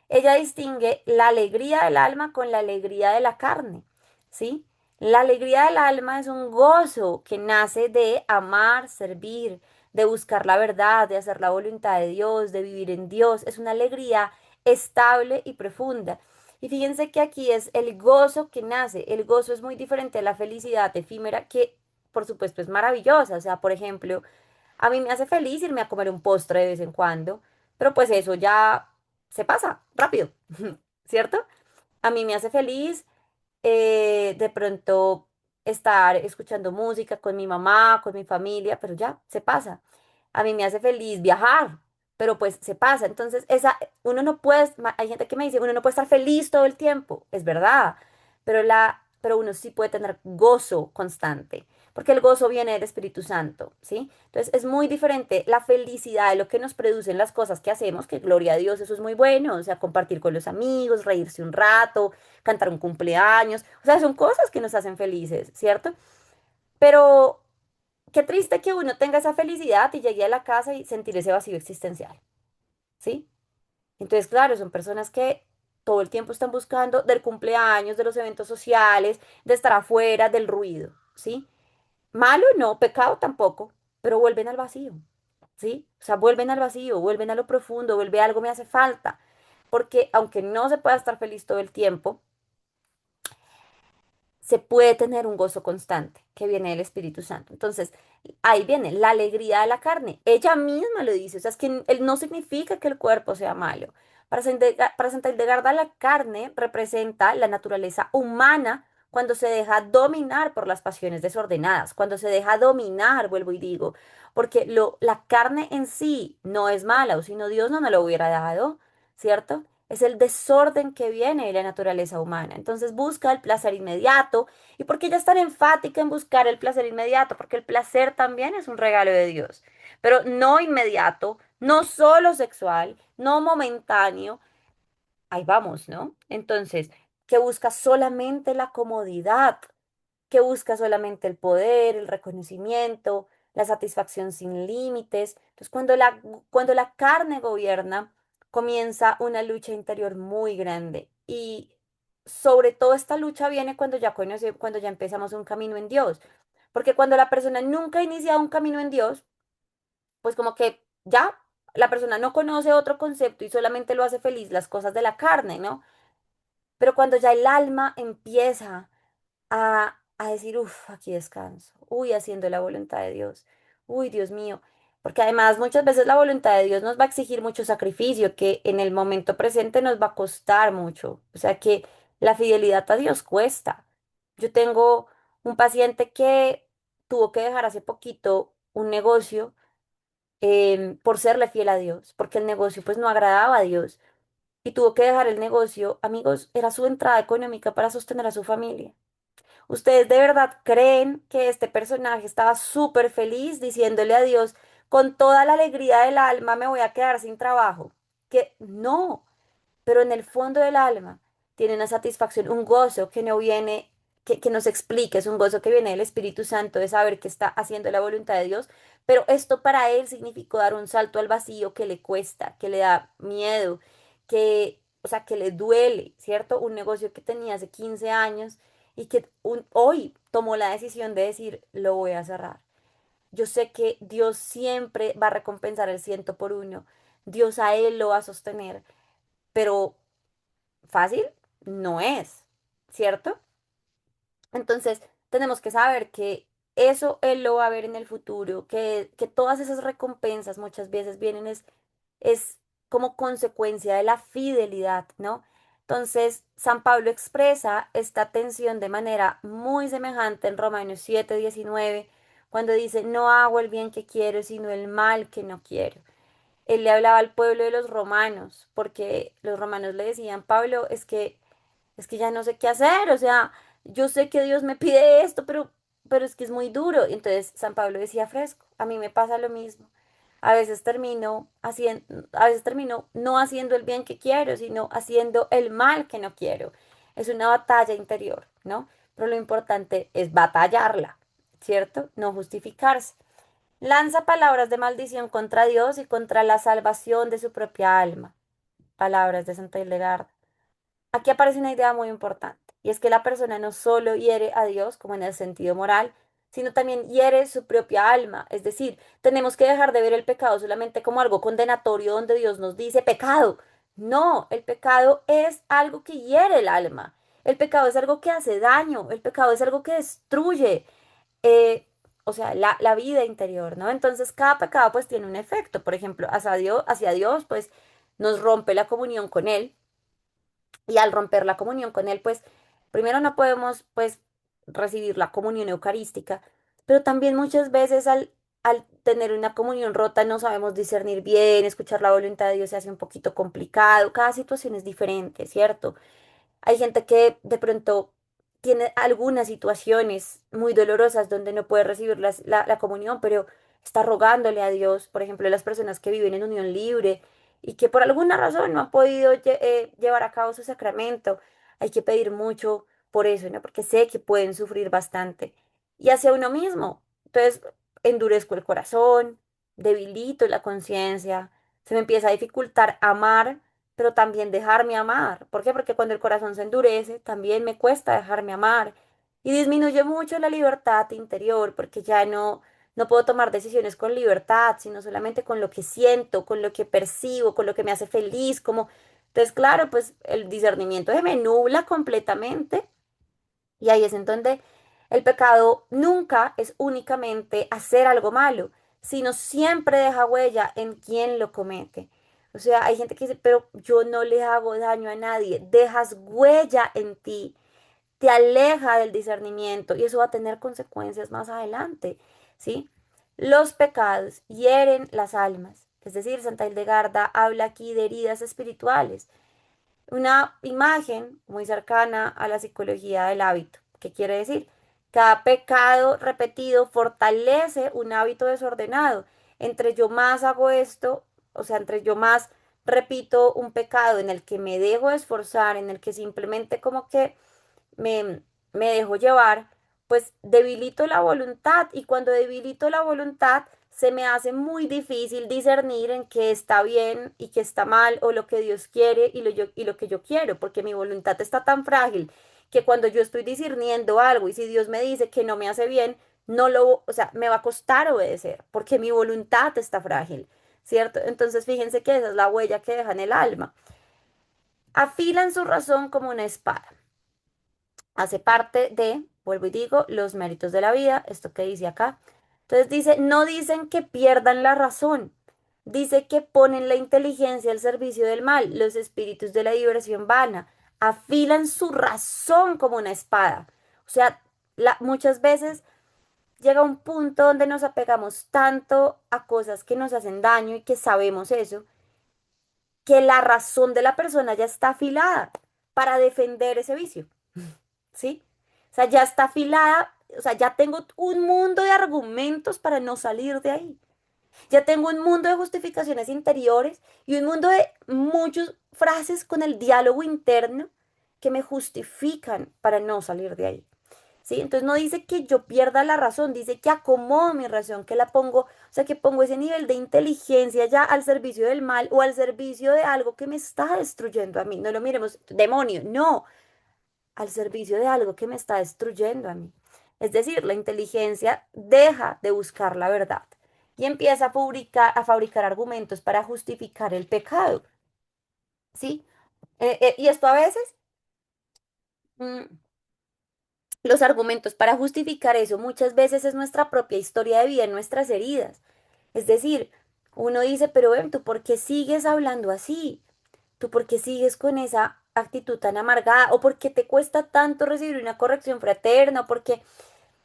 Ella distingue la alegría del alma con la alegría de la carne, ¿sí? La alegría del alma es un gozo que nace de amar, servir, de buscar la verdad, de hacer la voluntad de Dios, de vivir en Dios. Es una alegría estable y profunda. Y fíjense que aquí es el gozo que nace. El gozo es muy diferente a la felicidad efímera, que por supuesto es maravillosa. O sea, por ejemplo, a mí me hace feliz irme a comer un postre de vez en cuando, pero pues eso ya se pasa rápido, ¿cierto? A mí me hace feliz de pronto estar escuchando música con mi mamá, con mi familia, pero ya se pasa. A mí me hace feliz viajar, pero pues se pasa. Entonces, uno no puede, hay gente que me dice, uno no puede estar feliz todo el tiempo, es verdad, pero uno sí puede tener gozo constante, porque el gozo viene del Espíritu Santo, ¿sí? Entonces, es muy diferente la felicidad de lo que nos producen las cosas que hacemos, que gloria a Dios, eso es muy bueno, o sea, compartir con los amigos, reírse un rato, cantar un cumpleaños, o sea, son cosas que nos hacen felices, ¿cierto? Pero qué triste que uno tenga esa felicidad y llegue a la casa y sentir ese vacío existencial, ¿sí? Entonces, claro, son personas que todo el tiempo están buscando del cumpleaños, de los eventos sociales, de estar afuera, del ruido, ¿sí? Malo no, pecado tampoco, pero vuelven al vacío, ¿sí? O sea, vuelven al vacío, vuelven a lo profundo, vuelve algo me hace falta, porque aunque no se pueda estar feliz todo el tiempo, se puede tener un gozo constante que viene del Espíritu Santo. Entonces, ahí viene la alegría de la carne. Ella misma lo dice, o sea, es que él no significa que el cuerpo sea malo. Para Santa Hildegarda, la carne representa la naturaleza humana cuando se deja dominar por las pasiones desordenadas, cuando se deja dominar, vuelvo y digo, porque la carne en sí no es mala, o si no, Dios no nos lo hubiera dado, ¿cierto? Es el desorden que viene de la naturaleza humana. Entonces busca el placer inmediato. ¿Y por qué ella es tan enfática en buscar el placer inmediato? Porque el placer también es un regalo de Dios, pero no inmediato, no solo sexual, no momentáneo. Ahí vamos, ¿no? Entonces, que busca solamente la comodidad, que busca solamente el poder, el reconocimiento, la satisfacción sin límites. Entonces, cuando la carne gobierna, comienza una lucha interior muy grande. Y sobre todo esta lucha viene cuando ya empezamos un camino en Dios. Porque cuando la persona nunca ha iniciado un camino en Dios, pues como que ya la persona no conoce otro concepto y solamente lo hace feliz las cosas de la carne, ¿no? Pero cuando ya el alma empieza a decir, uff, aquí descanso, uy, haciendo la voluntad de Dios, uy, Dios mío, porque además muchas veces la voluntad de Dios nos va a exigir mucho sacrificio, que en el momento presente nos va a costar mucho, o sea que la fidelidad a Dios cuesta. Yo tengo un paciente que tuvo que dejar hace poquito un negocio por serle fiel a Dios, porque el negocio pues no agradaba a Dios y tuvo que dejar el negocio, amigos, era su entrada económica para sostener a su familia. ¿Ustedes de verdad creen que este personaje estaba súper feliz diciéndole a Dios, con toda la alegría del alma me voy a quedar sin trabajo? Que no, pero en el fondo del alma tiene una satisfacción, un gozo que no viene, que nos explique, es un gozo que viene del Espíritu Santo, de saber que está haciendo la voluntad de Dios, pero esto para él significó dar un salto al vacío que le cuesta, que le da miedo, o sea, que le duele, ¿cierto? Un negocio que tenía hace 15 años y que hoy tomó la decisión de decir, lo voy a cerrar. Yo sé que Dios siempre va a recompensar el ciento por uno. Dios a él lo va a sostener, pero fácil no es, ¿cierto? Entonces, tenemos que saber que eso Él lo va a ver en el futuro, que todas esas recompensas muchas veces vienen es como consecuencia de la fidelidad, ¿no? Entonces, San Pablo expresa esta tensión de manera muy semejante en Romanos 7:19, cuando dice, no hago el bien que quiero, sino el mal que no quiero. Él le hablaba al pueblo de los romanos, porque los romanos le decían, Pablo, es que ya no sé qué hacer, o sea, yo sé que Dios me pide esto, pero es que es muy duro. Y entonces San Pablo decía fresco, a mí me pasa lo mismo. A veces termino no haciendo el bien que quiero, sino haciendo el mal que no quiero. Es una batalla interior, ¿no? Pero lo importante es batallarla, ¿cierto? No justificarse. Lanza palabras de maldición contra Dios y contra la salvación de su propia alma. Palabras de Santa Hildegarda. Aquí aparece una idea muy importante, y es que la persona no solo hiere a Dios, como en el sentido moral, sino también hiere su propia alma. Es decir, tenemos que dejar de ver el pecado solamente como algo condenatorio donde Dios nos dice pecado. No, el pecado es algo que hiere el alma. El pecado es algo que hace daño, el pecado es algo que destruye, eh, o sea, la vida interior, ¿no? Entonces, cada pecado pues tiene un efecto. Por ejemplo, hacia Dios, pues nos rompe la comunión con Él y al romper la comunión con Él, pues primero no podemos pues recibir la comunión eucarística, pero también muchas veces al tener una comunión rota no sabemos discernir bien, escuchar la voluntad de Dios se hace un poquito complicado, cada situación es diferente, ¿cierto? Hay gente que de pronto tiene algunas situaciones muy dolorosas donde no puede recibir la comunión, pero está rogándole a Dios, por ejemplo, las personas que viven en unión libre y que por alguna razón no han podido llevar a cabo su sacramento. Hay que pedir mucho por eso, ¿no? Porque sé que pueden sufrir bastante. Y hacia uno mismo. Entonces, endurezco el corazón, debilito la conciencia, se me empieza a dificultar amar pero también dejarme amar. ¿Por qué? Porque cuando el corazón se endurece, también me cuesta dejarme amar y disminuye mucho la libertad interior, porque ya no puedo tomar decisiones con libertad, sino solamente con lo que siento, con lo que percibo, con lo que me hace feliz, como entonces, claro, pues el discernimiento se me nubla completamente y ahí es en donde el pecado nunca es únicamente hacer algo malo, sino siempre deja huella en quien lo comete. O sea, hay gente que dice, pero yo no le hago daño a nadie. Dejas huella en ti, te aleja del discernimiento y eso va a tener consecuencias más adelante, ¿sí? Los pecados hieren las almas. Es decir, Santa Hildegarda habla aquí de heridas espirituales, una imagen muy cercana a la psicología del hábito. ¿Qué quiere decir? Cada pecado repetido fortalece un hábito desordenado. Entre yo más hago esto, o sea, entre yo más repito un pecado en el que me dejo esforzar, en el que simplemente como que me, me dejo llevar, pues debilito la voluntad y cuando debilito la voluntad se me hace muy difícil discernir en qué está bien y qué está mal o lo que Dios quiere y lo que yo quiero, porque mi voluntad está tan frágil que cuando yo estoy discerniendo algo y si Dios me dice que no me hace bien, no lo, o sea, me va a costar obedecer, porque mi voluntad está frágil, ¿cierto? Entonces fíjense que esa es la huella que deja en el alma. Afilan su razón como una espada. Hace parte de, vuelvo y digo, los méritos de la vida, esto que dice acá. Entonces dice, no dicen que pierdan la razón, dice que ponen la inteligencia al servicio del mal, los espíritus de la diversión vana, afilan su razón como una espada. O sea, muchas veces llega un punto donde nos apegamos tanto a cosas que nos hacen daño y que sabemos eso, que la razón de la persona ya está afilada para defender ese vicio. ¿Sí? O sea, ya está afilada, o sea, ya tengo un mundo de argumentos para no salir de ahí. Ya tengo un mundo de justificaciones interiores y un mundo de muchas frases con el diálogo interno que me justifican para no salir de ahí. ¿Sí? Entonces no dice que yo pierda la razón, dice que acomodo mi razón, que la pongo, o sea, que pongo ese nivel de inteligencia ya al servicio del mal o al servicio de algo que me está destruyendo a mí. No lo miremos, demonio, no, al servicio de algo que me está destruyendo a mí. Es decir, la inteligencia deja de buscar la verdad y empieza a fabricar argumentos para justificar el pecado, ¿sí? Y esto a veces, mm, los argumentos para justificar eso muchas veces es nuestra propia historia de vida, nuestras heridas. Es decir, uno dice, pero ven, ¿tú por qué sigues hablando así? ¿Tú por qué sigues con esa actitud tan amargada? ¿O por qué te cuesta tanto recibir una corrección fraterna? ¿O por qué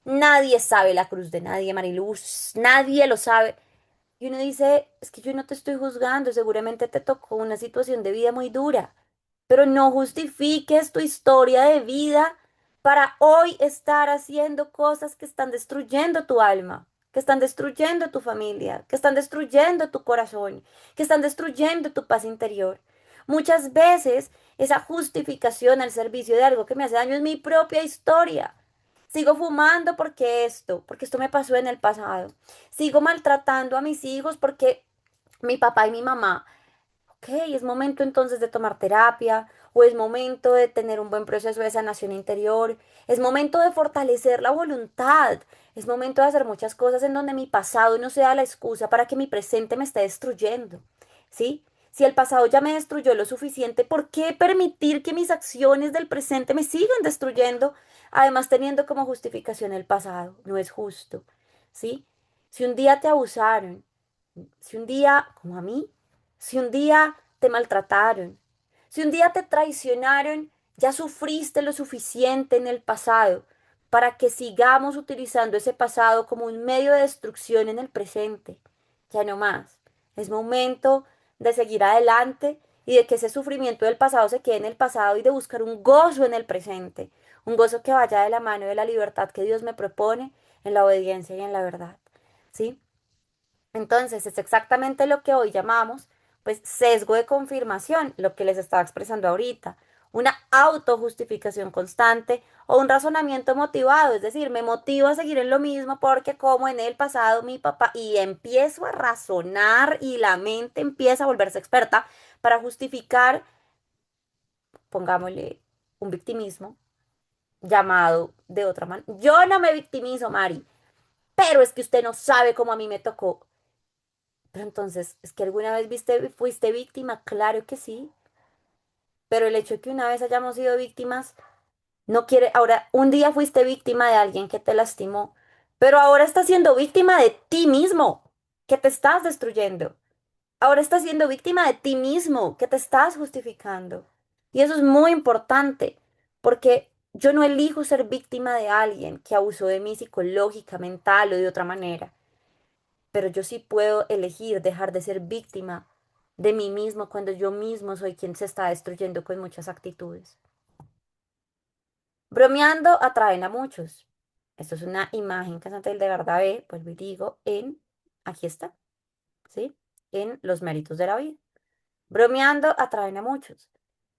nadie sabe la cruz de nadie, Mariluz, nadie lo sabe? Y uno dice, es que yo no te estoy juzgando, seguramente te tocó una situación de vida muy dura, pero no justifiques tu historia de vida para hoy estar haciendo cosas que están destruyendo tu alma, que están destruyendo tu familia, que están destruyendo tu corazón, que están destruyendo tu paz interior. Muchas veces esa justificación al servicio de algo que me hace daño es mi propia historia. Sigo fumando porque esto me pasó en el pasado. Sigo maltratando a mis hijos porque mi papá y mi mamá. Ok, es momento entonces de tomar terapia o es momento de tener un buen proceso de sanación interior. Es momento de fortalecer la voluntad. Es momento de hacer muchas cosas en donde mi pasado no sea la excusa para que mi presente me esté destruyendo. ¿Sí? Si el pasado ya me destruyó lo suficiente, ¿por qué permitir que mis acciones del presente me sigan destruyendo? Además, teniendo como justificación el pasado. No es justo. ¿Sí? Si un día te abusaron, si un día, como a mí, si un día te maltrataron, si un día te traicionaron, ya sufriste lo suficiente en el pasado para que sigamos utilizando ese pasado como un medio de destrucción en el presente. Ya no más. Es momento de seguir adelante y de que ese sufrimiento del pasado se quede en el pasado y de buscar un gozo en el presente, un gozo que vaya de la mano de la libertad que Dios me propone en la obediencia y en la verdad. ¿Sí? Entonces, es exactamente lo que hoy llamamos, pues, sesgo de confirmación, lo que les estaba expresando ahorita, una autojustificación constante o un razonamiento motivado, es decir, me motivo a seguir en lo mismo porque como en el pasado mi papá, y empiezo a razonar y la mente empieza a volverse experta para justificar, pongámosle, un victimismo llamado de otra manera. Yo no me victimizo, Mari, pero es que usted no sabe cómo a mí me tocó. Pero entonces, ¿es que alguna vez fuiste víctima? Claro que sí, pero el hecho de que una vez hayamos sido víctimas no quiere, ahora, un día fuiste víctima de alguien que te lastimó, pero ahora estás siendo víctima de ti mismo, que te estás destruyendo. Ahora estás siendo víctima de ti mismo, que te estás justificando. Y eso es muy importante, porque yo no elijo ser víctima de alguien que abusó de mí psicológica, mental o de otra manera, pero yo sí puedo elegir dejar de ser víctima de mí mismo cuando yo mismo soy quien se está destruyendo con muchas actitudes. Bromeando atraen a muchos. Esto es una imagen que Santa Hildegarda ve, vuelvo y digo, aquí está, ¿sí? En Los méritos de la vida. Bromeando atraen a muchos.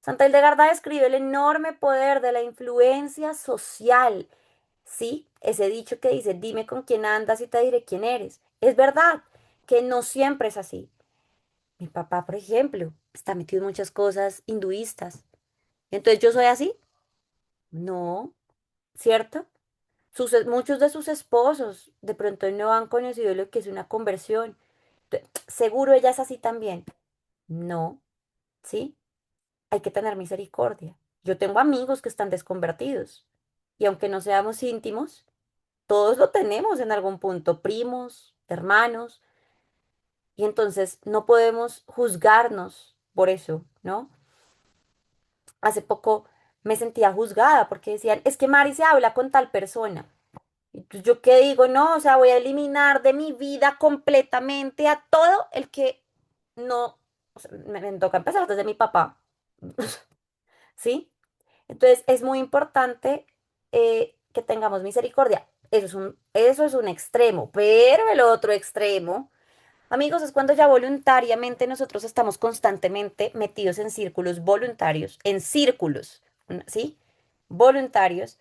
Santa Hildegarda describe el enorme poder de la influencia social, ¿sí? Ese dicho que dice, dime con quién andas y te diré quién eres. Es verdad que no siempre es así. Mi papá, por ejemplo, está metido en muchas cosas hinduistas. Entonces, ¿yo soy así? No, ¿cierto? Muchos de sus esposos de pronto no han conocido lo que es una conversión. ¿Seguro ella es así también? No, ¿sí? Hay que tener misericordia. Yo tengo amigos que están desconvertidos y aunque no seamos íntimos, todos lo tenemos en algún punto, primos, hermanos, y entonces no podemos juzgarnos por eso, ¿no? Hace poco me sentía juzgada porque decían, es que Mari se habla con tal persona. Y pues, yo qué digo, no, o sea, voy a eliminar de mi vida completamente a todo el que no, o sea, me toca empezar desde mi papá, ¿sí? Entonces es muy importante que tengamos misericordia. Eso es un extremo, pero el otro extremo, amigos, es cuando ya voluntariamente nosotros estamos constantemente metidos en círculos voluntarios, en círculos, ¿sí? Voluntarios,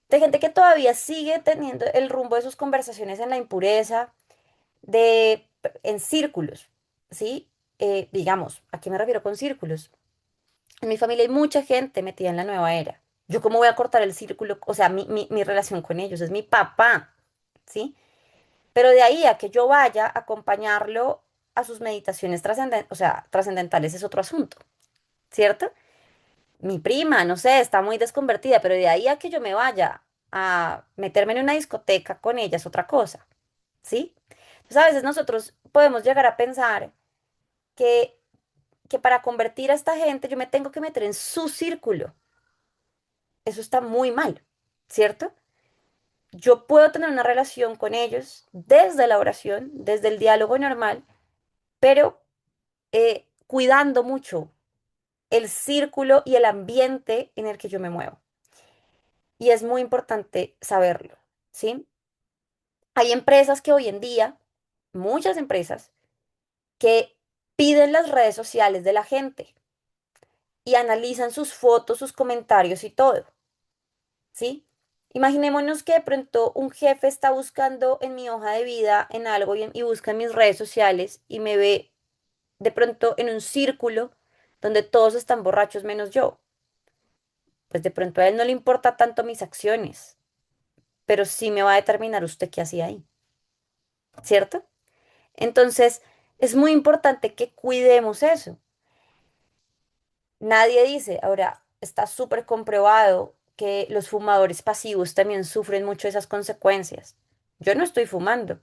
de gente que todavía sigue teniendo el rumbo de sus conversaciones en la impureza, en círculos, ¿sí? Digamos, ¿a qué me refiero con círculos? En mi familia hay mucha gente metida en la nueva era. ¿Yo cómo voy a cortar el círculo? O sea, mi relación con ellos es mi papá, ¿sí? Pero de ahí a que yo vaya a acompañarlo a sus meditaciones trascendentales, o sea, trascendentales es otro asunto, ¿cierto? Mi prima, no sé, está muy desconvertida, pero de ahí a que yo me vaya a meterme en una discoteca con ella es otra cosa, ¿sí? Entonces a veces nosotros podemos llegar a pensar que, que para convertir a esta gente yo me tengo que meter en su círculo. Eso está muy mal, ¿cierto? Yo puedo tener una relación con ellos desde la oración, desde el diálogo normal, pero cuidando mucho el círculo y el ambiente en el que yo me muevo. Y es muy importante saberlo, ¿sí? Hay empresas que hoy en día, muchas empresas, que piden las redes sociales de la gente y analizan sus fotos, sus comentarios y todo, ¿sí? Imaginémonos que de pronto un jefe está buscando en mi hoja de vida en algo y busca en mis redes sociales y me ve de pronto en un círculo donde todos están borrachos menos yo. Pues de pronto a él no le importa tanto mis acciones, pero sí me va a determinar usted qué hacía ahí, ¿cierto? Entonces, es muy importante que cuidemos eso. Nadie dice, ahora está súper comprobado que los fumadores pasivos también sufren mucho esas consecuencias. Yo no estoy fumando,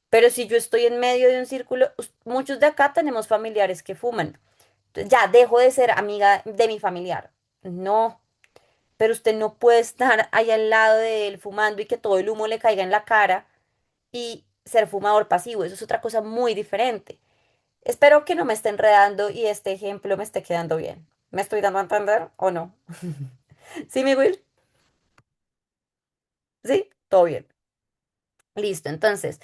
pero si yo estoy en medio de un círculo, muchos de acá tenemos familiares que fuman. Entonces, ya dejo de ser amiga de mi familiar. No, pero usted no puede estar ahí al lado de él fumando y que todo el humo le caiga en la cara y ser fumador pasivo. Eso es otra cosa muy diferente. Espero que no me esté enredando y este ejemplo me esté quedando bien. ¿Me estoy dando a entender o no? ¿Sí, mi Will? ¿Sí? Todo bien. Listo, entonces,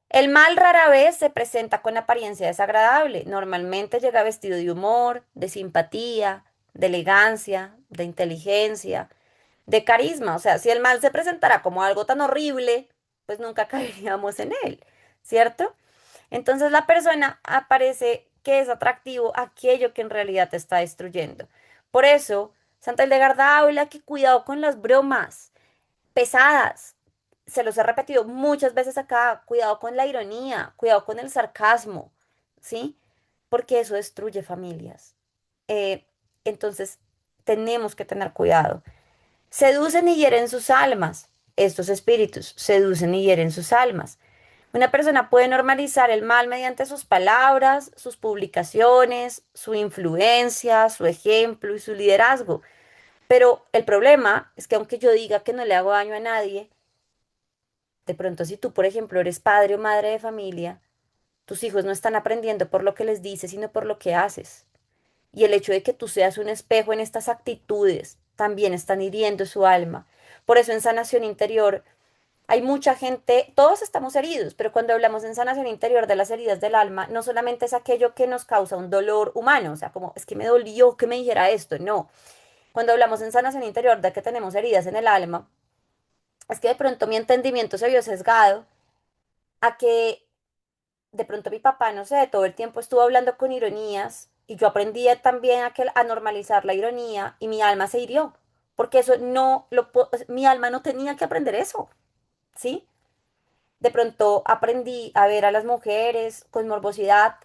el mal rara vez se presenta con apariencia desagradable. Normalmente llega vestido de humor, de simpatía, de elegancia, de inteligencia, de carisma. O sea, si el mal se presentara como algo tan horrible, pues nunca caeríamos en él, ¿cierto? Entonces la persona aparece que es atractivo aquello que en realidad te está destruyendo. Por eso, Santa Hildegarda habla que cuidado con las bromas pesadas. Se los he repetido muchas veces acá, cuidado con la ironía, cuidado con el sarcasmo, ¿sí? Porque eso destruye familias. Eh, entonces, tenemos que tener cuidado. Seducen y hieren sus almas. Estos espíritus seducen y hieren sus almas. Una persona puede normalizar el mal mediante sus palabras, sus publicaciones, su influencia, su ejemplo y su liderazgo. Pero el problema es que aunque yo diga que no le hago daño a nadie, de pronto si tú, por ejemplo, eres padre o madre de familia, tus hijos no están aprendiendo por lo que les dices, sino por lo que haces. Y el hecho de que tú seas un espejo en estas actitudes también están hiriendo su alma. Por eso en sanación interior hay mucha gente, todos estamos heridos, pero cuando hablamos en sanación interior de las heridas del alma, no solamente es aquello que nos causa un dolor humano, o sea, como es que me dolió que me dijera esto, no. Cuando hablamos en sanación interior de que tenemos heridas en el alma, es que de pronto mi entendimiento se vio sesgado a que de pronto mi papá, no sé, todo el tiempo estuvo hablando con ironías y yo aprendí también a normalizar la ironía y mi alma se hirió, porque eso no mi alma no tenía que aprender eso, ¿sí? De pronto aprendí a ver a las mujeres con morbosidad.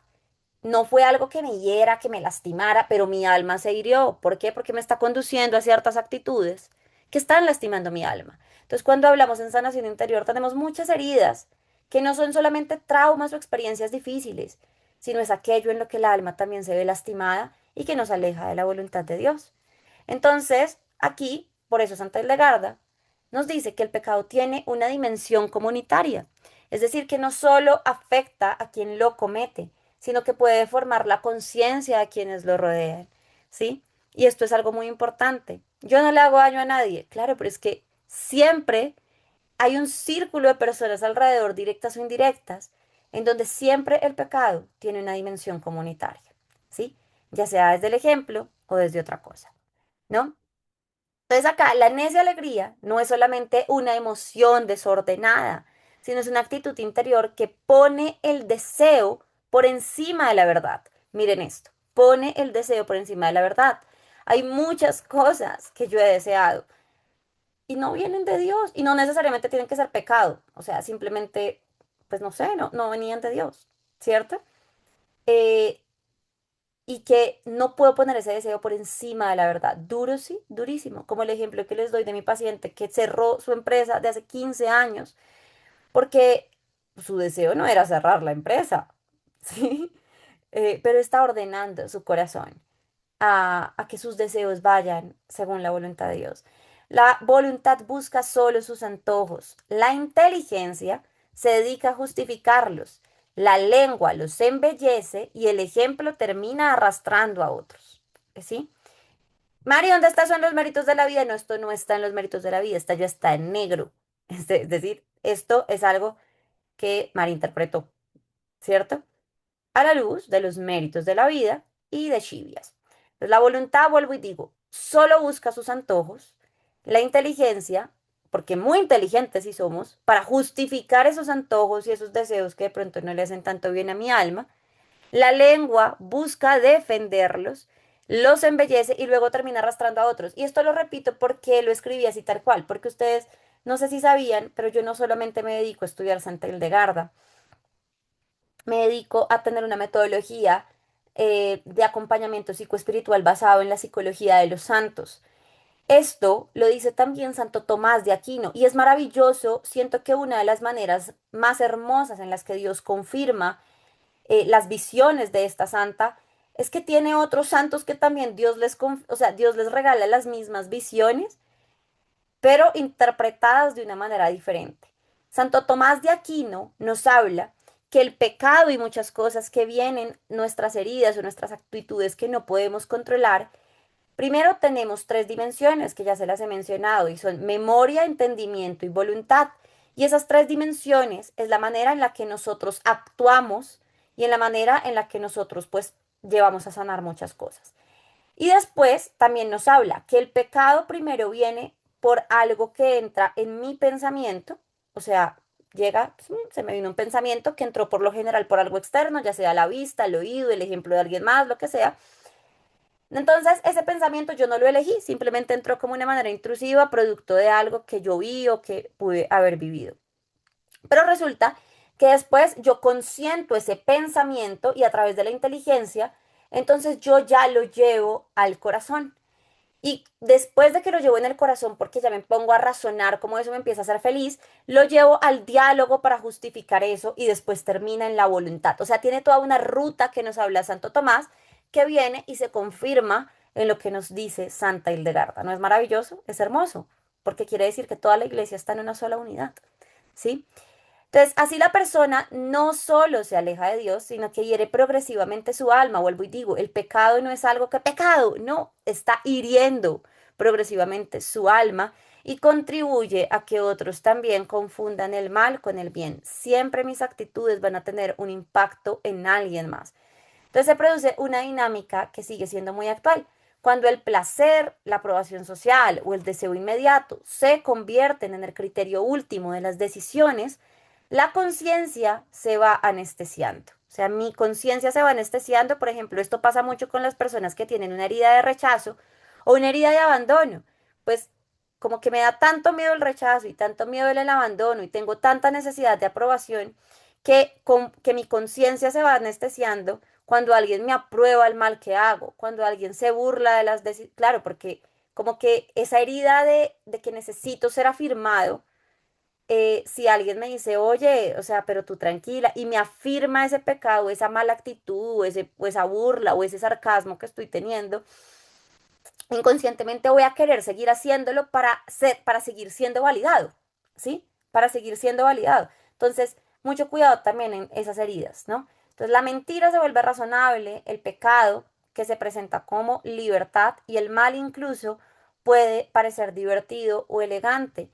No fue algo que me hiera, que me lastimara, pero mi alma se hirió. ¿Por qué? Porque me está conduciendo a ciertas actitudes que están lastimando mi alma. Entonces, cuando hablamos en sanación interior, tenemos muchas heridas que no son solamente traumas o experiencias difíciles, sino es aquello en lo que el alma también se ve lastimada y que nos aleja de la voluntad de Dios. Entonces, aquí, por eso Santa Hildegarda nos dice que el pecado tiene una dimensión comunitaria, es decir, que no solo afecta a quien lo comete, sino que puede formar la conciencia de quienes lo rodean, ¿sí? Y esto es algo muy importante. Yo no le hago daño a nadie, claro, pero es que siempre hay un círculo de personas alrededor, directas o indirectas, en donde siempre el pecado tiene una dimensión comunitaria, ¿sí? Ya sea desde el ejemplo o desde otra cosa, ¿no? Entonces acá la necia alegría no es solamente una emoción desordenada, sino es una actitud interior que pone el deseo por encima de la verdad. Miren esto, pone el deseo por encima de la verdad. Hay muchas cosas que yo he deseado y no vienen de Dios y no necesariamente tienen que ser pecado. O sea, simplemente, pues no sé, no venían de Dios, ¿cierto? Eh, y que no puedo poner ese deseo por encima de la verdad. Duro, sí, durísimo, como el ejemplo que les doy de mi paciente que cerró su empresa de hace 15 años porque su deseo no era cerrar la empresa, ¿sí? Pero está ordenando su corazón a que sus deseos vayan según la voluntad de Dios. La voluntad busca solo sus antojos. La inteligencia se dedica a justificarlos. La lengua los embellece y el ejemplo termina arrastrando a otros. ¿Sí? Mari, ¿dónde están son los méritos de la vida? No, esto no está en los méritos de la vida, esta ya está en negro. Es decir, esto es algo que Mari interpretó, ¿cierto? A la luz de los méritos de la vida y de Chivias. Entonces, la voluntad, vuelvo y digo, solo busca sus antojos, la inteligencia, porque muy inteligentes sí somos, para justificar esos antojos y esos deseos que de pronto no le hacen tanto bien a mi alma, la lengua busca defenderlos, los embellece y luego termina arrastrando a otros. Y esto lo repito porque lo escribí así tal cual, porque ustedes no sé si sabían, pero yo no solamente me dedico a estudiar Santa Hildegarda, me dedico a tener una metodología de acompañamiento psicoespiritual basado en la psicología de los santos. Esto lo dice también Santo Tomás de Aquino y es maravilloso. Siento que una de las maneras más hermosas en las que Dios confirma las visiones de esta santa es que tiene otros santos que también Dios les, o sea, Dios les regala las mismas visiones, pero interpretadas de una manera diferente. Santo Tomás de Aquino nos habla que el pecado y muchas cosas que vienen, nuestras heridas o nuestras actitudes que no podemos controlar, primero tenemos tres dimensiones que ya se las he mencionado y son memoria, entendimiento y voluntad. Y esas tres dimensiones es la manera en la que nosotros actuamos y en la manera en la que nosotros pues llevamos a sanar muchas cosas. Y después también nos habla que el pecado primero viene por algo que entra en mi pensamiento, o sea, llega, se me vino un pensamiento que entró por lo general por algo externo, ya sea la vista, el oído, el ejemplo de alguien más, lo que sea. Entonces, ese pensamiento yo no lo elegí, simplemente entró como una manera intrusiva, producto de algo que yo vi o que pude haber vivido. Pero resulta que después yo consiento ese pensamiento y a través de la inteligencia, entonces yo ya lo llevo al corazón. Y después de que lo llevo en el corazón, porque ya me pongo a razonar cómo eso me empieza a hacer feliz, lo llevo al diálogo para justificar eso y después termina en la voluntad. O sea, tiene toda una ruta que nos habla Santo Tomás que viene y se confirma en lo que nos dice Santa Hildegarda. ¿No es maravilloso? Es hermoso, porque quiere decir que toda la iglesia está en una sola unidad. ¿Sí? Entonces, así la persona no solo se aleja de Dios, sino que hiere progresivamente su alma. Vuelvo y digo, el pecado no es algo que pecado, no, está hiriendo progresivamente su alma y contribuye a que otros también confundan el mal con el bien. Siempre mis actitudes van a tener un impacto en alguien más. Entonces se produce una dinámica que sigue siendo muy actual. Cuando el placer, la aprobación social o el deseo inmediato se convierten en el criterio último de las decisiones, la conciencia se va anestesiando. O sea, mi conciencia se va anestesiando. Por ejemplo, esto pasa mucho con las personas que tienen una herida de rechazo o una herida de abandono. Pues como que me da tanto miedo el rechazo y tanto miedo el abandono y tengo tanta necesidad de aprobación que mi conciencia se va anestesiando cuando alguien me aprueba el mal que hago, cuando alguien se burla de las decisiones. Claro, porque como que esa herida de que necesito ser afirmado, si alguien me dice, oye, o sea, pero tú tranquila, y me afirma ese pecado, esa mala actitud, o esa burla, o ese sarcasmo que estoy teniendo, inconscientemente voy a querer seguir haciéndolo para seguir siendo validado, ¿sí? Para seguir siendo validado. Entonces, mucho cuidado también en esas heridas, ¿no? Entonces, la mentira se vuelve razonable, el pecado que se presenta como libertad y el mal incluso puede parecer divertido o elegante.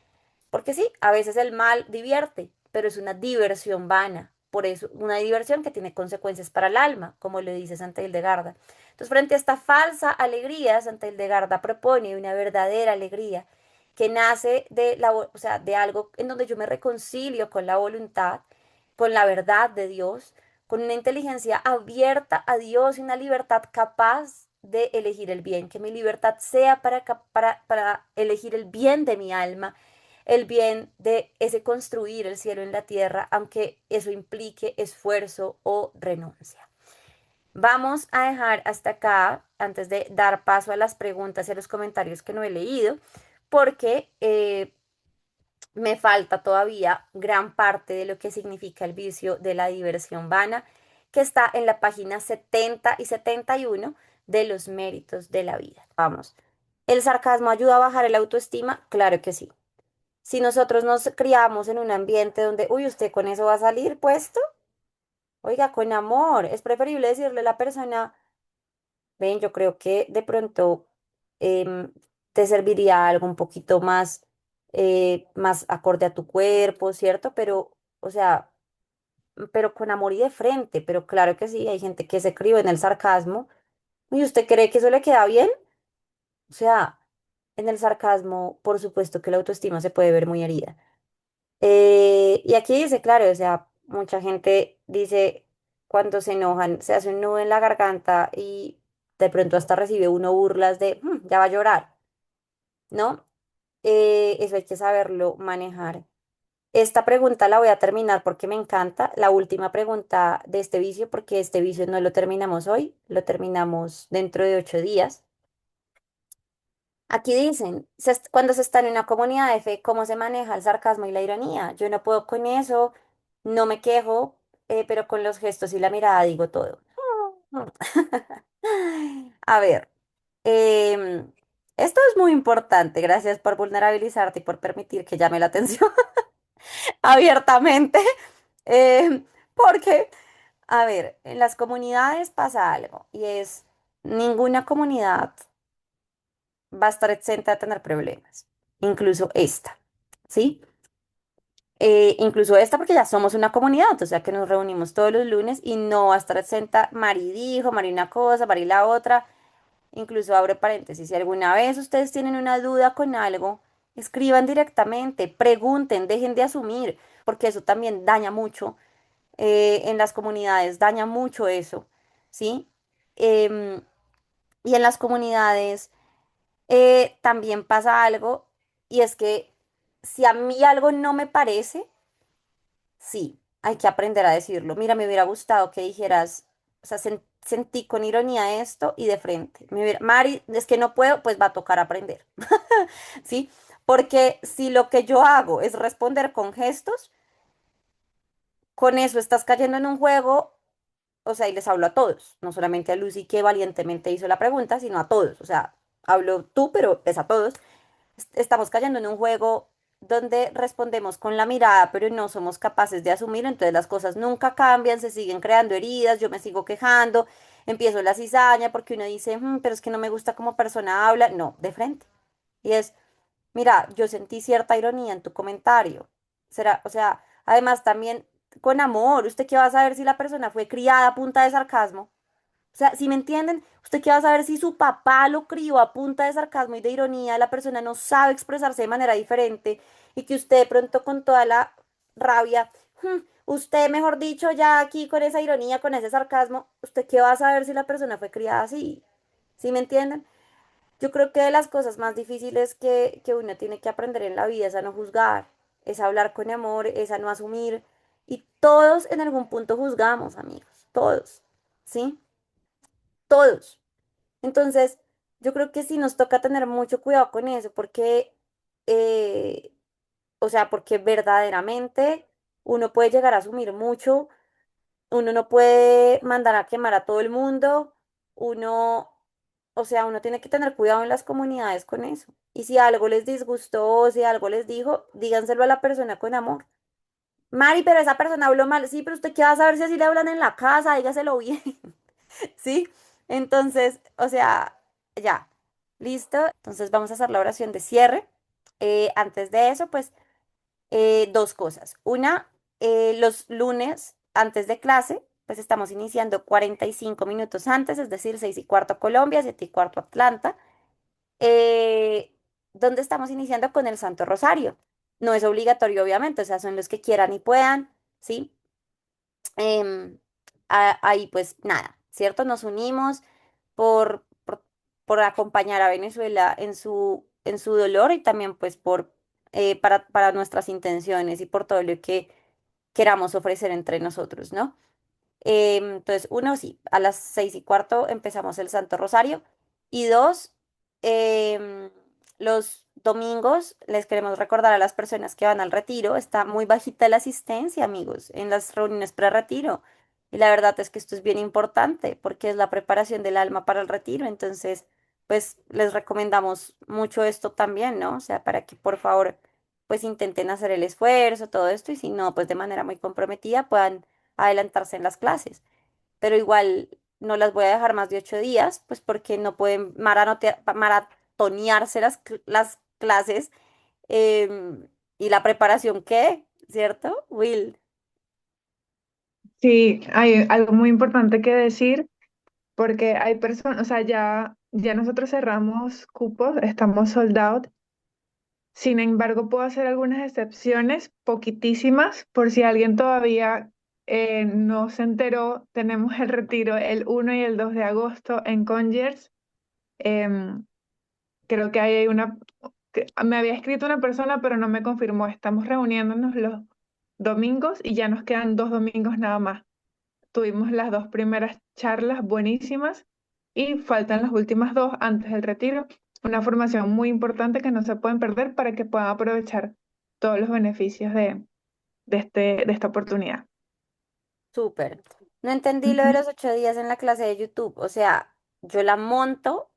Porque sí, a veces el mal divierte, pero es una diversión vana. Por eso, una diversión que tiene consecuencias para el alma, como le dice Santa Hildegarda. Entonces, frente a esta falsa alegría, Santa Hildegarda propone una verdadera alegría que nace o sea, de algo en donde yo me reconcilio con la voluntad, con la verdad de Dios, con una inteligencia abierta a Dios y una libertad capaz de elegir el bien, que mi libertad sea para elegir el bien de mi alma, el bien de ese construir el cielo en la tierra, aunque eso implique esfuerzo o renuncia. Vamos a dejar hasta acá antes de dar paso a las preguntas y a los comentarios que no he leído, porque me falta todavía gran parte de lo que significa el vicio de la diversión vana, que está en la página 70 y 71 de los méritos de la vida. Vamos. ¿El sarcasmo ayuda a bajar el autoestima? Claro que sí. Si nosotros nos criamos en un ambiente donde, uy, usted con eso va a salir puesto, oiga, con amor, es preferible decirle a la persona, ven, yo creo que de pronto em, te serviría algo un poquito más, más acorde a tu cuerpo, ¿cierto? Pero, o sea, pero con amor y de frente, pero claro que sí, hay gente que se crió en el sarcasmo. ¿Y usted cree que eso le queda bien? O sea, en el sarcasmo, por supuesto que la autoestima se puede ver muy herida. Y aquí dice, claro, o sea, mucha gente dice cuando se enojan, se hace un nudo en la garganta y de pronto hasta recibe uno burlas de, ya va a llorar", ¿no? Eso hay que saberlo manejar. Esta pregunta la voy a terminar porque me encanta. La última pregunta de este vicio, porque este vicio no lo terminamos hoy, lo terminamos dentro de 8 días. Aquí dicen, cuando se está en una comunidad de fe, ¿cómo se maneja el sarcasmo y la ironía? Yo no puedo con eso, no me quejo, pero con los gestos y la mirada digo todo. A ver, em, Esto es muy importante. Gracias por vulnerabilizarte y por permitir que llame la atención abiertamente. Porque, a ver, en las comunidades pasa algo y es ninguna comunidad va a estar exenta de tener problemas, incluso esta, ¿sí? Incluso esta porque ya somos una comunidad, o sea que nos reunimos todos los lunes y no va a estar exenta, Mari dijo, Mari una cosa, Mari la otra, incluso abre paréntesis, si alguna vez ustedes tienen una duda con algo, escriban directamente, pregunten, dejen de asumir, porque eso también daña mucho en las comunidades, daña mucho eso, ¿sí? Em, y en las comunidades también pasa algo, y es que si a mí algo no me parece, sí, hay que aprender a decirlo. Mira, me hubiera gustado que dijeras, o sea, sentí con ironía esto y de frente. Mari, es que no puedo, pues va a tocar aprender, ¿sí? Porque si lo que yo hago es responder con gestos, con eso estás cayendo en un juego, o sea, y les hablo a todos, no solamente a Lucy que valientemente hizo la pregunta, sino a todos, o sea, hablo tú, pero es a todos. Estamos cayendo en un juego donde respondemos con la mirada, pero no somos capaces de asumir, entonces las cosas nunca cambian, se siguen creando heridas, yo me sigo quejando, empiezo la cizaña porque uno dice, pero es que no me gusta cómo persona habla", no, de frente. Y es, mira, yo sentí cierta ironía en tu comentario. Será, o sea, además también con amor, ¿usted qué va a saber si la persona fue criada a punta de sarcasmo? O sea, si me entienden, usted qué va a saber si su papá lo crió a punta de sarcasmo y de ironía, la persona no sabe expresarse de manera diferente y que usted de pronto con toda la rabia, usted mejor dicho, ya aquí con esa ironía, con ese sarcasmo, ¿usted qué va a saber si la persona fue criada así? ¿Sí me entienden? Yo creo que de las cosas más difíciles que uno tiene que aprender en la vida es a no juzgar, es a hablar con amor, es a no asumir. Y todos en algún punto juzgamos, amigos, todos, ¿sí? Todos. Entonces, yo creo que sí nos toca tener mucho cuidado con eso, porque, eh, o sea, porque verdaderamente uno puede llegar a asumir mucho, uno no puede mandar a quemar a todo el mundo, uno, o sea, uno tiene que tener cuidado en las comunidades con eso. Y si algo les disgustó, si algo les dijo, díganselo a la persona con amor. Mari, pero esa persona habló mal. Sí, pero usted qué va a saber si así le hablan en la casa, dígaselo bien. ¿Sí? Entonces, o sea, ya, listo. Entonces vamos a hacer la oración de cierre. Antes de eso, pues, dos cosas. Una, los lunes antes de clase, pues estamos iniciando 45 minutos antes, es decir, 6:15 Colombia, 7:15 Atlanta, eh, donde estamos iniciando con el Santo Rosario. No es obligatorio, obviamente, o sea, son los que quieran y puedan, ¿sí? em, Ahí pues nada, ¿cierto? Nos unimos por, por, por acompañar a Venezuela en su dolor y también pues para nuestras intenciones y por todo lo que queramos ofrecer entre nosotros, ¿no? Entonces, uno, sí, a las 6:15 empezamos el Santo Rosario. Y dos, em, los domingos les queremos recordar a las personas que van al retiro, está muy bajita la asistencia, amigos, en las reuniones pre-retiro. Y la verdad es que esto es bien importante porque es la preparación del alma para el retiro. Entonces, pues les recomendamos mucho esto también, ¿no? O sea, para que por favor, pues intenten hacer el esfuerzo, todo esto, y si no, pues de manera muy comprometida puedan adelantarse en las clases. Pero igual no las voy a dejar más de 8 días, pues porque no pueden maratonearse las clases y la preparación que, ¿cierto, Will? Sí, hay algo muy importante que decir porque hay personas, o sea, ya nosotros cerramos cupos, estamos sold out. Sin embargo, puedo hacer algunas excepciones, poquitísimas, por si alguien todavía no se enteró. Tenemos el retiro el 1 y el 2 de agosto en Conyers. Em, Creo que hay me había escrito una persona, pero no me confirmó. Estamos reuniéndonos los domingos y ya nos quedan 2 domingos nada más. Tuvimos las 2 primeras charlas buenísimas y faltan las últimas dos antes del retiro. Una formación muy importante que no se pueden perder para que puedan aprovechar todos los beneficios de esta oportunidad. Súper. No entendí lo de Ujú. los 8 días en la clase de YouTube. O sea, yo la monto,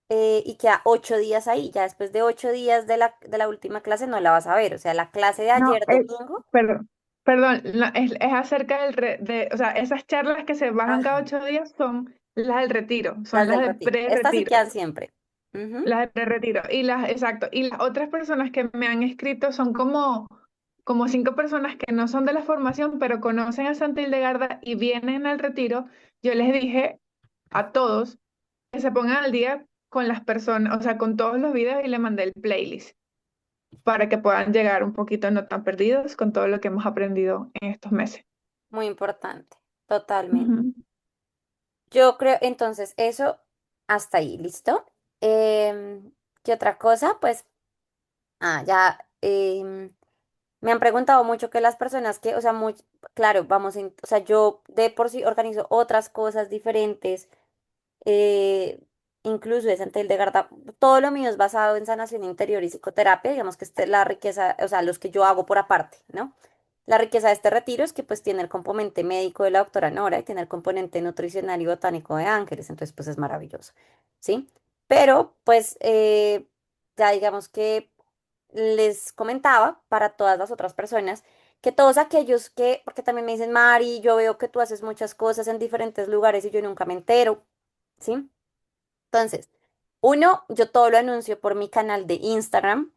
y queda 8 días ahí. Ya después de 8 días de la última clase no la vas a ver. O sea, la clase de No, ayer domingo, perdón, perdón, es acerca o sea, esas charlas que se bajan cada ajá, 8 días son las del retiro, las son las del de retiro. Estas sí pre-retiro, quedan siempre. Ujú. las de retiro. Exacto, y las otras personas que me han escrito son como 5 personas que no son de la formación, pero conocen a Santa Hildegarda y vienen al retiro. Yo les dije a todos que se pongan al día con las personas, o sea, con todos los videos y le mandé el playlist para que puedan llegar un poquito no tan perdidos con todo lo que hemos aprendido en estos meses. Muy importante, totalmente. Ujú. Yo creo, entonces, eso hasta ahí, ¿listo? ¿Qué otra cosa? Pues, ya, me han preguntado mucho que las personas que, o sea, muy, claro, o sea, yo de por sí organizo otras cosas diferentes, eh, incluso de Santa Hildegarda, todo lo mío es basado en sanación interior y psicoterapia, digamos que esta es la riqueza, o sea, los que yo hago por aparte, ¿no? La riqueza de este retiro es que pues tiene el componente médico de la doctora Nora y tiene el componente nutricional y botánico de Ángeles, entonces pues es maravilloso, ¿sí? Pero pues ya digamos que les comentaba para todas las otras personas que todos aquellos que, porque también me dicen, Mari, yo veo que tú haces muchas cosas en diferentes lugares y yo nunca me entero, ¿sí? Entonces, uno, yo todo lo anuncio por mi canal de Instagram.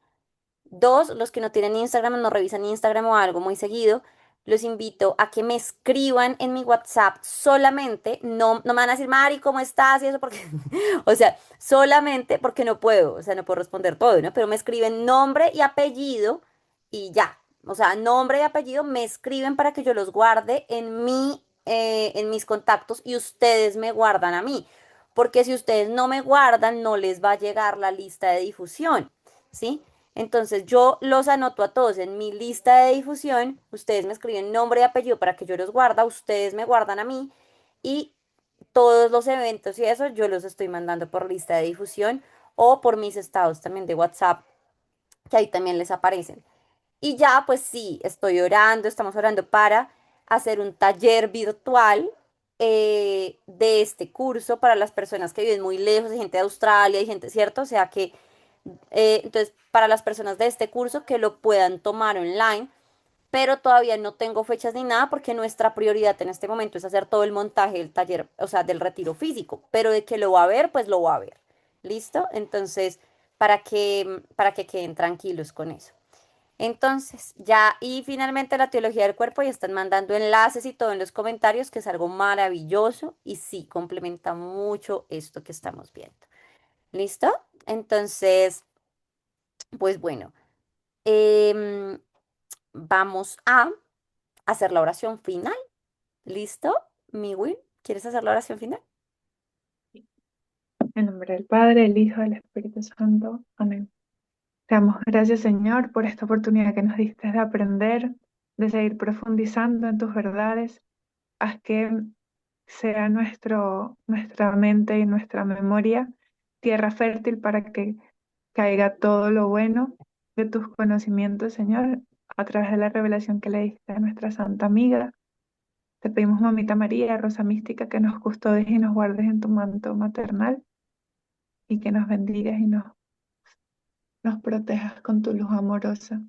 Dos, los que no tienen Instagram, no revisan Instagram o algo muy seguido, los invito a que me escriban en mi WhatsApp solamente, no me van a decir, Mari, ¿cómo estás? Y eso porque, o sea, solamente porque no puedo, o sea, no puedo responder todo, ¿no? Pero me escriben nombre y apellido y ya. O sea, nombre y apellido me escriben para que yo los guarde en mis contactos y ustedes me guardan a mí. Porque si ustedes no me guardan, no les va a llegar la lista de difusión, ¿sí? Entonces yo los anoto a todos en mi lista de difusión, ustedes me escriben nombre y apellido para que yo los guarda, ustedes me guardan a mí y todos los eventos y eso yo los estoy mandando por lista de difusión o por mis estados también de WhatsApp, que ahí también les aparecen. Y ya, pues sí, estamos orando para hacer un taller virtual de este curso para las personas que viven muy lejos, hay gente de Australia, hay gente, ¿cierto? O sea que entonces, para las personas de este curso que lo puedan tomar online, pero todavía no tengo fechas ni nada porque nuestra prioridad en este momento es hacer todo el montaje del taller, o sea, del retiro físico, pero de que lo va a ver, pues lo va a ver. ¿Listo? Entonces, para que queden tranquilos con eso. Entonces, ya, y finalmente la teología del cuerpo, ya están mandando enlaces y todo en los comentarios, que es algo maravilloso y sí, complementa mucho esto que estamos viendo. ¿Listo? Entonces, pues bueno, em, vamos a hacer la oración final. ¿Listo? Mi Win, ¿quieres hacer la oración final? En nombre del Padre, del Hijo, del Espíritu Santo. Amén. Te damos gracias, Señor, por esta oportunidad que nos diste de aprender, de seguir profundizando en tus verdades. Haz que sea nuestra mente y nuestra memoria tierra fértil para que caiga todo lo bueno de tus conocimientos, Señor, a través de la revelación que le diste a nuestra Santa Amiga. Te pedimos, Mamita María, Rosa Mística, que nos custodies y nos guardes en tu manto maternal y que nos bendigas y nos protejas con tu luz amorosa.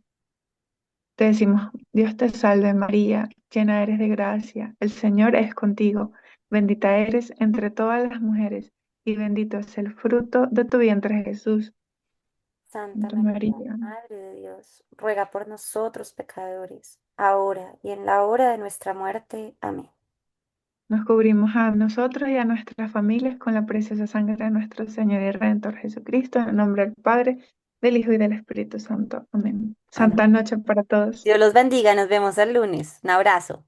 Te decimos, Dios te salve María, llena eres de gracia, el Señor es contigo, bendita eres entre todas las mujeres y bendito es el fruto de tu vientre Jesús. Santa Santa María, María, Madre de Dios, ruega por nosotros pecadores, ahora y en la hora de nuestra muerte. Amén. nos cubrimos a nosotros y a nuestras familias con la preciosa sangre de nuestro Señor y Redentor Jesucristo, en el nombre del Padre, del Hijo y del Espíritu Santo. Amén. Amén. Santa noche para todos. Dios los bendiga, nos vemos el lunes. Un abrazo.